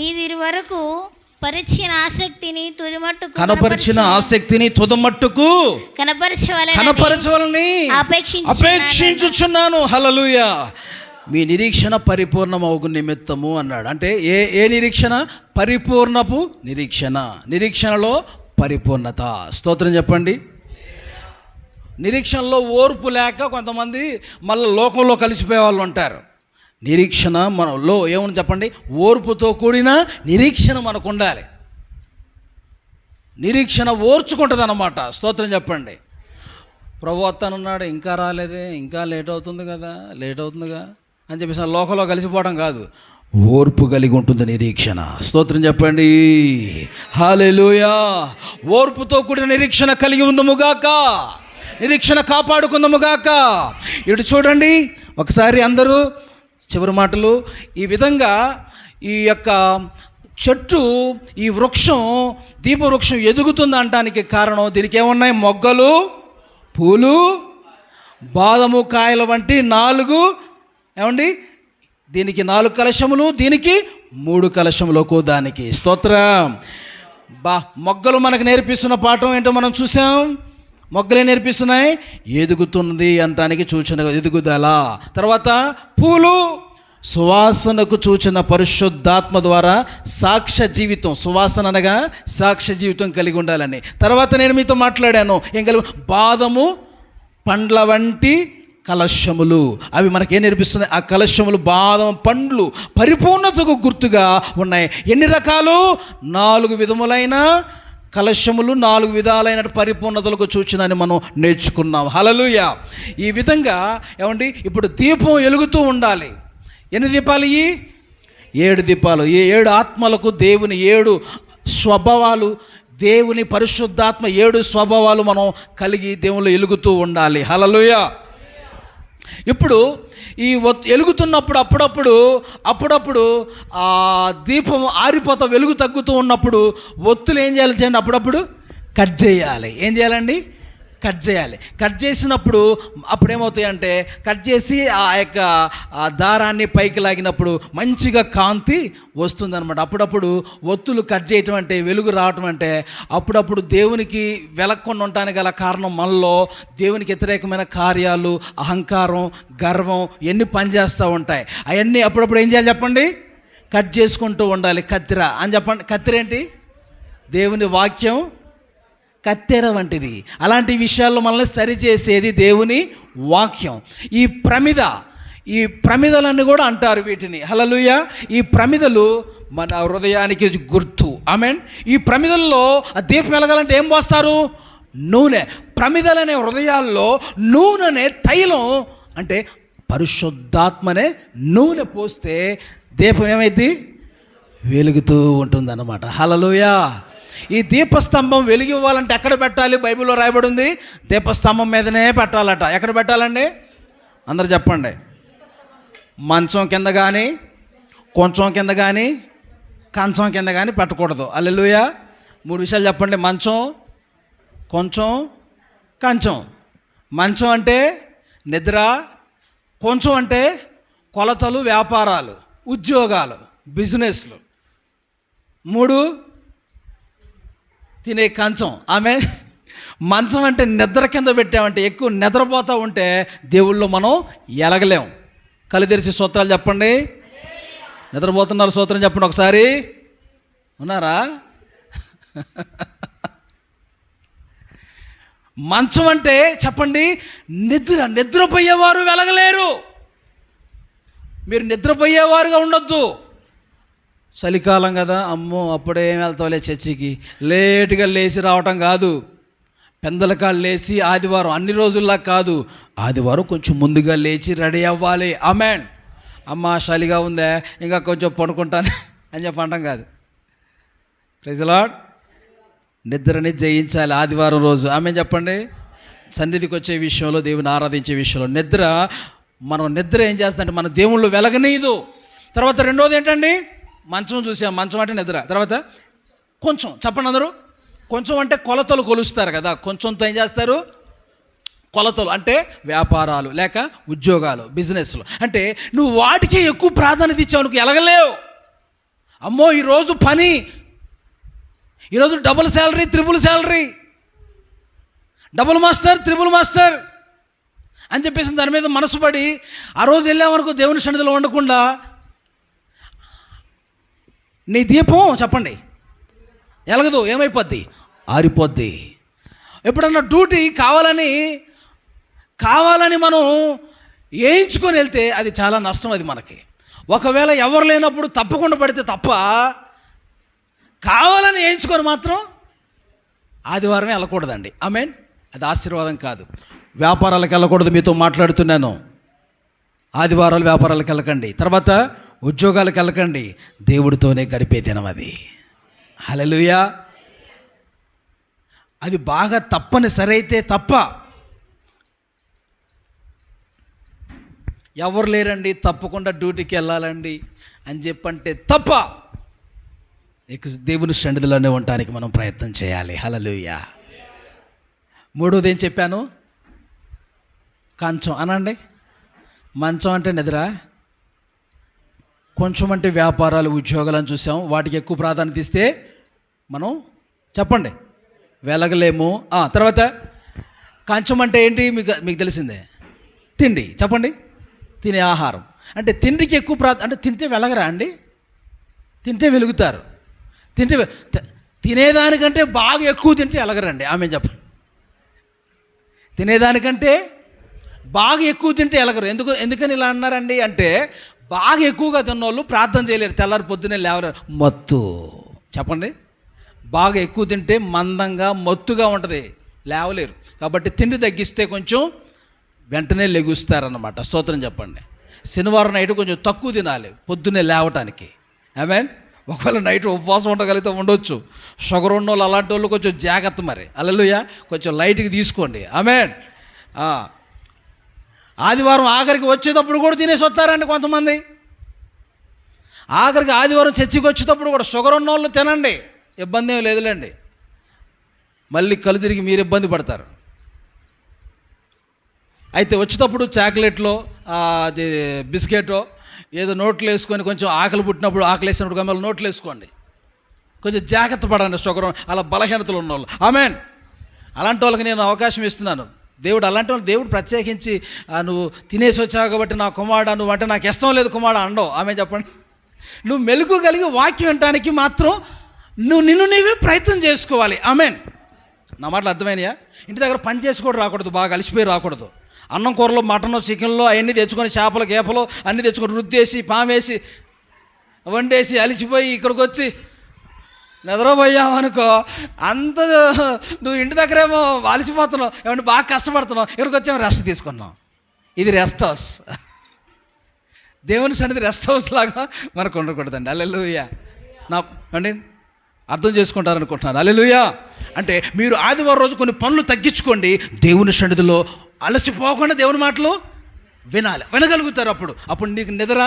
మీరు వరకు కనపరిచిన ఆసక్తిని తుదమట్టుకు కనపరచవలని అపేక్షించుచున్నాను. హల్లెలూయా. మీ నిరీక్షణ పరిపూర్ణమగు నిమిత్తము అన్నాడు. అంటే ఏ నిరీక్షణ? పరిపూర్ణపు నిరీక్షణ. నిరీక్షణలో పరిపూర్ణత. స్తోత్రం చెప్పండి. నిరీక్షణలో ఓర్పు లేక కొంతమంది మళ్ళీ లోకంలో కలిసిపోయే వాళ్ళు ఉంటారు. నిరీక్షణ మనలో ఏమని చెప్పండి? ఓర్పుతో కూడిన నిరీక్షణ మనకు ఉండాలి. నిరీక్షణ ఓర్చుకుంటుంది అన్నమాట. స్తోత్రం చెప్పండి. ప్రభు వస్తానున్నాడు, ఇంకా రాలేదే, ఇంకా లేట్ అవుతుందిగా అని చెప్పేసి లోకంలో కలిసిపోవడం కాదు, ఓర్పు కలిగి ఉంటుంది నిరీక్షణ. స్తోత్రం చెప్పండి. హల్లెలూయా. ఓర్పుతో కూడిన నిరీక్షణ కలిగి ఉందముగాక, నిరీక్షణ కాపాడుకుందముగాక. ఇటు చూడండి ఒకసారి అందరూ, చివరి మాటలు. ఈ విధంగా ఈ యొక్క చెట్టు, ఈ వృక్షం, దీపవృక్షం ఎదుగుతుంది అనటానికి కారణం, దీనికి ఏమున్నాయి? మొగ్గలు, పూలు, బాదము కాయల వంటి 4 ఏమండి, దీనికి 4 కలశములు, దీనికి 3 కలశములు ఒక్కో దానికి. స్తోత్రం. మొగ్గలు మనకు నేర్పిస్తున్న పాఠం ఏంటో మనం చూసాం. మొగ్గలే నేర్పిస్తున్నాయి, ఎదుగుతుంది అనటానికి సూచన, ఎదుగుదల. తర్వాత పూలు, సువాసనకు సూచన, పరిశుద్ధాత్మ ద్వారా సాక్ష్య జీవితం. సువాసన అనగా సాక్ష్య జీవితం కలిగి ఉండాలని. తర్వాత నేను మీతో మాట్లాడాను ఏం కలిగి, బాదము పండ్ల వంటి కలశములు. అవి మనకేం నేర్పిస్తున్నాయి? ఆ కలశములు, బాదం పండ్లు పరిపూర్ణతకు గుర్తుగా ఉన్నాయి. ఎన్ని రకాలు? 4 విధములైన కలశములు, 4 విధాలైన పరిపూర్ణతలకు సూచనని మనం నేర్చుకున్నాం. హల్లెలూయా. ఈ విధంగా ఏమండి, ఇప్పుడు దీపం వెలుగుతూ ఉండాలి. ఎన్ని దీపాలు? 7 దీపాలు. ఈ 7 ఆత్మలకు దేవుని 7 స్వభావాలు, దేవుని పరిశుద్ధాత్మ 7 స్వభావాలు మనం కలిగి దేవుళ్ళు వెలుగుతూ ఉండాలి. హల్లెలూయా. ఇప్పుడు ఈ వెలుగుతున్నప్పుడు అప్పుడప్పుడు ఆ దీపం ఆరిపోతా, వెలుగు తగ్గుతూ ఉన్నప్పుడు ఒత్తులు ఏం చేయాలి చేయండి? అప్పుడప్పుడు కట్ చేయాలి. ఏం చేయాలండి? కట్ చేయాలి. కట్ చేసినప్పుడు అప్పుడు ఏమవుతాయంటే, కట్ చేసి ఆ యొక్క దారాన్ని పైకి లాగినప్పుడు మంచిగా కాంతి వస్తుందన్నమాట. అప్పుడప్పుడు ఒత్తులు కట్ చేయటం అంటే, వెలుగు రావటం అంటే, అప్పుడప్పుడు దేవునికి వెలక్కుండా ఉండటానికి గల కారణం మనలో దేవునికి వ్యతిరేకమైన కార్యాలు, అహంకారం, గర్వం ఎన్ని పనిచేస్తూ ఉంటాయి. అవన్నీ అప్పుడప్పుడు ఏం చేయాలి చెప్పండి? కట్ చేసుకుంటూ ఉండాలి. కత్తెర అని చెప్పండి. కత్తెర ఏంటి? దేవుని వాక్యం కత్తెర వంటిది. అలాంటి విషయాల్లో మనల్ని సరిచేసేది దేవుని వాక్యం. ఈ ప్రమిదలన్నీ కూడా అంటారు వీటిని. హల్లెలూయా. ఈ ప్రమిదలు మన హృదయానికి గుర్తు. ఆమేన్. ఈ ప్రమిదల్లో ఆ దీపం వెలగాలంటే ఏం పోస్తారు? నూనె. ప్రమిదలనే హృదయాల్లో నూనెనే తైలం, అంటే పరిశుద్ధాత్మనే నూనె పోస్తే దీపం ఏమైంది? వెలుగుతూ ఉంటుందన్నమాట. హల్లెలూయా. ఈ దీపస్తంభం వెలుగు ఇవ్వాలంటే ఎక్కడ పెట్టాలి? బైబిల్లో రాయబడి ఉంది, దీపస్తంభం మీదనే పెట్టాలట. ఎక్కడ పెట్టాలండి? అందరు చెప్పండి. మంచం కింద కానీ, కొంచెం కింద కానీ, కంచం కింద కానీ పెట్టకూడదు. హల్లెలూయా. 3 విషయాలు చెప్పండి. మంచం, కొంచెం, కంచం. మంచం అంటే నిద్ర, కొంచెం అంటే కొలతలు, వ్యాపారాలు, ఉద్యోగాలు, బిజినెస్లు. 3 తినే కంచం. ఆమె మంచం అంటే నిద్ర కింద పెట్టామంటే, ఎక్కువ నిద్రపోతూ ఉంటే దేవుళ్ళు మనం ఎలగలేం. కళ్ళు తెరిచి స్తోత్రాలు చెప్పండి. నిద్రపోతున్నారు, స్తోత్రం చెప్పండి ఒకసారి. ఉన్నారా? మంచం అంటే చెప్పండి నిద్రపోయేవారు వెలగలేరు. మీరు నిద్రపోయేవారుగా ఉండొద్దు. చలికాలం కదా, అమ్మో అప్పుడేం వెళ్తావులే చర్చికి, లేటుగా లేచి రావటం కాదు. పెందలకాళ్ళు లేచి ఆదివారం, అన్ని రోజుల్లా కాదు, ఆదివారం కొంచెం ముందుగా లేచి రెడీ అవ్వాలి. ఆమెన్. అమ్మ చలిగా ఉందే, ఇంకా కొంచెం పడుకుంటాను అని చెప్పి అంటాం కాదు. Praise the Lord. నిద్రని జయించాలి ఆదివారం రోజు. ఆమె చెప్పండి. సన్నిధికి వచ్చే విషయంలో, దేవుని ఆరాధించే విషయంలో నిద్ర ఏం చేస్తుందంటే మన దేవుళ్ళు వెలగనీయదు. తర్వాత రెండోది ఏంటండి? మంచం చూసాం. మంచం అంటే నిద్ర. తర్వాత కొంచెం చెప్పండి అందరూ. కొంచెం అంటే కొలతలు కొలుస్తారు కదా. కొంచెంతో ఏం చేస్తారు? కొలతలు అంటే వ్యాపారాలు లేక ఉద్యోగాలు, బిజినెస్లు. అంటే నువ్వు వాటికే ఎక్కువ ప్రాధాన్యత ఇచ్చావు, నువ్వు ఎలగలేవు. అమ్మో ఈరోజు పని, ఈరోజు double salary, triple salary, double master, triple master అని చెప్పేసి దాని మీద మనసు పడి ఆ రోజు వెళ్ళేవరకు దేవుని సన్నిధిలో ఉండకుండా నీ దీపం చెప్పండి ఎలగదు. ఏమైపోద్ది? ఆరిపోద్ది. ఎప్పుడన్నా డ్యూటీ కావాలని మనం వేయించుకొని వెళ్తే అది చాలా నష్టం. అది మనకి ఒకవేళ ఎవరు లేనప్పుడు తప్పకుండా పడితే తప్ప, కావాలని వేయించుకొని మాత్రం ఆదివారమే వెళ్ళకూడదండి. ఆమేన్. అది ఆశీర్వాదం కాదు. వ్యాపారాలకు వెళ్ళకూడదు. మీతో మాట్లాడుతున్నాను. ఆదివారాలు వ్యాపారాలకు వెళ్ళకండి. తర్వాత ఉద్యోగాలకు వెళ్ళకండి. దేవుడితోనే గడిపే దినం అది. హల్లెలూయా. అది బాగా తప్పనిసరి అయితే తప్ప, ఎవరు లేరండి తప్పకుండా డ్యూటీకి వెళ్ళాలండి అని చెప్పంటే తప్ప, దేవుని సన్నిధిలోనే ఉండటానికి మనం ప్రయత్నం చేయాలి. హల్లెలూయా. మూడోది ఏం చెప్పాను? కంచం అనండి. మంచం అంటే నిద్ర, కొంచెం అంటే వ్యాపారాలు, ఉద్యోగాలు అని చూసాం. వాటికి ఎక్కువ ప్రాధాన్యత ఇస్తే మనం చెప్పండి వెలగలేము. తర్వాత కంచం అంటే ఏంటి? మీకు తెలిసిందే, తిండి. చెప్పండి. తినే ఆహారం అంటే తిండికి ఎక్కువ అంటే తింటే వెలగరా అండి? తింటే వెలుగుతారు. తినేదానికంటే బాగా ఎక్కువ తింటే వెలగరండి. ఆమె చెప్పండి. తినేదానికంటే బాగా ఎక్కువ తింటే వెలగరు. ఎందుకని ఇలా అన్నారండి అంటే, బాగా ఎక్కువగా తిన్నోళ్ళు ప్రార్థన చేయలేరు, తెల్లారి పొద్దునే లేవరు. మత్తు. చెప్పండి. బాగా ఎక్కువ తింటే మందంగా మత్తుగా ఉంటుంది, లేవలేరు. కాబట్టి తిండి తగ్గిస్తే కొంచెం వెంటనే లెగుస్తారన్నమాట. స్తోత్రం చెప్పండి. శనివారం నైట్ కొంచెం తక్కువ తినాలి పొద్దున్నే లేవటానికి. ఆమేన్. ఒకవేళ నైట్ ఉపవాసం ఉండగలిగితే ఉండొచ్చు. షుగర్ ఉన్న వాళ్ళు అలాంటి వాళ్ళు కొంచెం జాగ్రత్త మరి. హల్లెలూయా. కొంచెం లైట్గా తీసుకోండి. ఆమేన్. ఆదివారం ఆఖరికి వచ్చేటప్పుడు కూడా తినేసి వస్తారండి కొంతమంది. ఆఖరికి ఆదివారం చర్చికి వచ్చేటప్పుడు కూడా షుగర్ ఉన్న వాళ్ళు తినండి, ఇబ్బంది ఏమి లేదులేండి. మళ్ళీ కళ్ళు తిరిగి మీరు ఇబ్బంది పడతారు. అయితే వచ్చేటప్పుడు చాక్లెట్లో అది బిస్కెటో ఏదో నోట్లు వేసుకొని, కొంచెం ఆకలి పుట్టినప్పుడు, ఆకలి వేసినప్పుడు మళ్ళీ నోట్లు వేసుకోండి. కొంచెం జాగ్రత్త పడండి షుగర్ అలా బలహీనతలు ఉన్నవాళ్ళు. ఆమేన్. అలాంటి వాళ్ళకి నేను అవకాశం ఇస్తున్నాను. దేవుడు అలాంటి వాళ్ళు దేవుడు ప్రత్యేకించి నువ్వు తినేసి వచ్చావు కాబట్టి నా కుమారుడు, నువ్వు అంటే నాకు ఇష్టం లేదు కుమారుడు అండవు. ఆమె చెప్పండి. నువ్వు మెలుగు కలిగి వాక్యం వినటానికి మాత్రం నిన్ను నీవే ప్రయత్నం చేసుకోవాలి. ఆమేన్. నా మాటలు అర్థమైనయా? ఇంటి దగ్గర పని చేసి కూడా రాకూడదు, బాగా అలసిపోయి రాకూడదు. అన్నం కూరలో, మటన్లో, చికెన్లో అవన్నీ తెచ్చుకొని, చేపలు గేపలు అన్నీ తెచ్చుకొని రుద్దేసి, పామేసి, వండేసి అలసిపోయి ఇక్కడికి వచ్చి నిద్రపోయామనుకో, అంత నువ్వు ఇంటి దగ్గరేమో అలసిపోతున్నావు, ఏమంటే బాగా కష్టపడుతున్నావు, ఇక్కడికి వచ్చాము రెస్ట్ తీసుకున్నావు. ఇది రెస్ట్ హౌస్. దేవుని సన్నిధి రెస్ట్ హౌస్ లాగా మనకు ఉండకూడదండి. హల్లెలూయా. నా అండి అర్థం చేసుకుంటారనుకుంటున్నాను. హల్లెలూయా. అంటే మీరు ఆదివారం రోజు కొన్ని పనులు తగ్గించుకోండి, దేవుని సన్నిధిలో అలసిపోకుండా దేవుని మాటలు వినగలుగుతారు. అప్పుడు నీకు నిద్ర,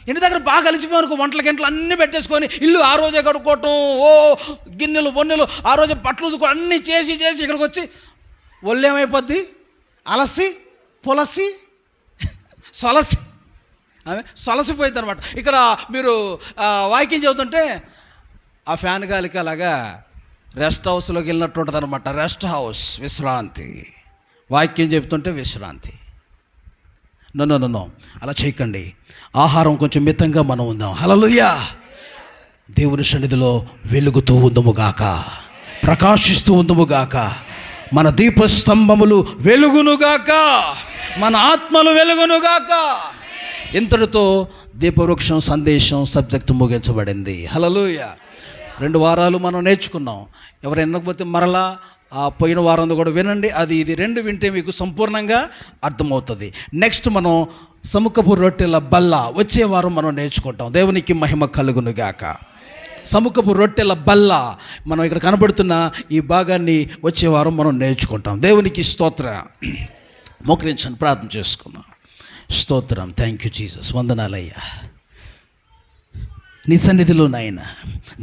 ఇంటి దగ్గర బాగా అలసిపోయానుకో, వంటల గంటలు అన్నీ పెట్టేసుకొని ఇల్లు ఆ రోజే కడుక్కోవటం, గిన్నెలు బొన్నెలు ఆ రోజే బట్టలు ఉదుకో అన్నీ చేసి ఇక్కడికి వచ్చి ఒళ్ళేమైపోద్ది, అలసి పొలసి సొలసిపోయింది అనమాట. ఇక్కడ మీరు వాక్యం చదువుతుంటే ఆ ఫ్యాన్ గాలికి అలాగా రెస్ట్ హౌస్లోకి వెళ్ళినట్టు ఉంటుంది అనమాట. రెస్ట్ హౌస్, విశ్రాంతి. వాక్యం చెబుతుంటే విశ్రాంతి. నో అలా చేయకండి. ఆహారం కొంచెం మితంగా మనం ఉందాం. హల్లెలూయా. దేవుని సన్నిధిలో వెలుగుతూ ఉందముగాక, ప్రకాశిస్తూ ఉందముగాక. మన దీపస్తంభములు వెలుగునుగాక, మన ఆత్మలు వెలుగునుగాక. ఇంతటితో దీపవృక్షం సందేశం సబ్జెక్టు ముగించబడింది. హల్లెలూయా. 2 వారాలు మనం నేర్చుకున్నాం. ఎవరు వినకపోతే మరలా ఆ పోయిన వారం కూడా వినండి. ఇది 2 వింటే మీకు సంపూర్ణంగా అర్థమవుతుంది. నెక్స్ట్ మనం సముఖపు రొట్టెల బల్ల వచ్చే వారం మనం నేర్చుకుంటాం. దేవునికి మహిమ కలుగునుగాక. సముఖపు రొట్టెల బల్ల మనం ఇక్కడ కనబడుతున్న ఈ భాగాన్ని వచ్చే వారం మనం నేర్చుకుంటాం. దేవునికి స్తోత్ర. మోకరించండి, ప్రార్థన చేసుకుందాం. స్తోత్రం. Thank you Jesus. వందనాలయ్యా. నీ సన్నిధిలో నాయన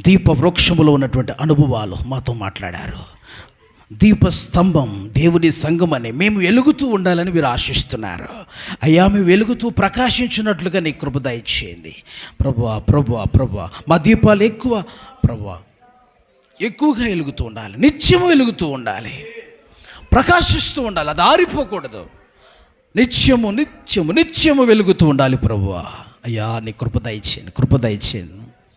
దీప వృక్షములో ఉన్నటువంటి అనుభవాలు మాతో మాట్లాడారు. దీపస్తంభం దేవుని సంఘం అని మేము వెలుగుతూ ఉండాలని మీరు ఆశిస్తున్నారు. అయ్యా, మేము వెలుగుతూ ప్రకాశించినట్లుగా నీ కృప దయచేయండి ప్రభువా. మా దీపాలు ఎక్కువగా వెలుగుతూ ఉండాలి, నిత్యము వెలుగుతూ ఉండాలి, ప్రకాశిస్తూ ఉండాలి, అది ఆరిపోకూడదు. నిత్యము వెలుగుతూ ఉండాలి ప్రభువా. అయ్యా, నీ కృప దయచేయండి.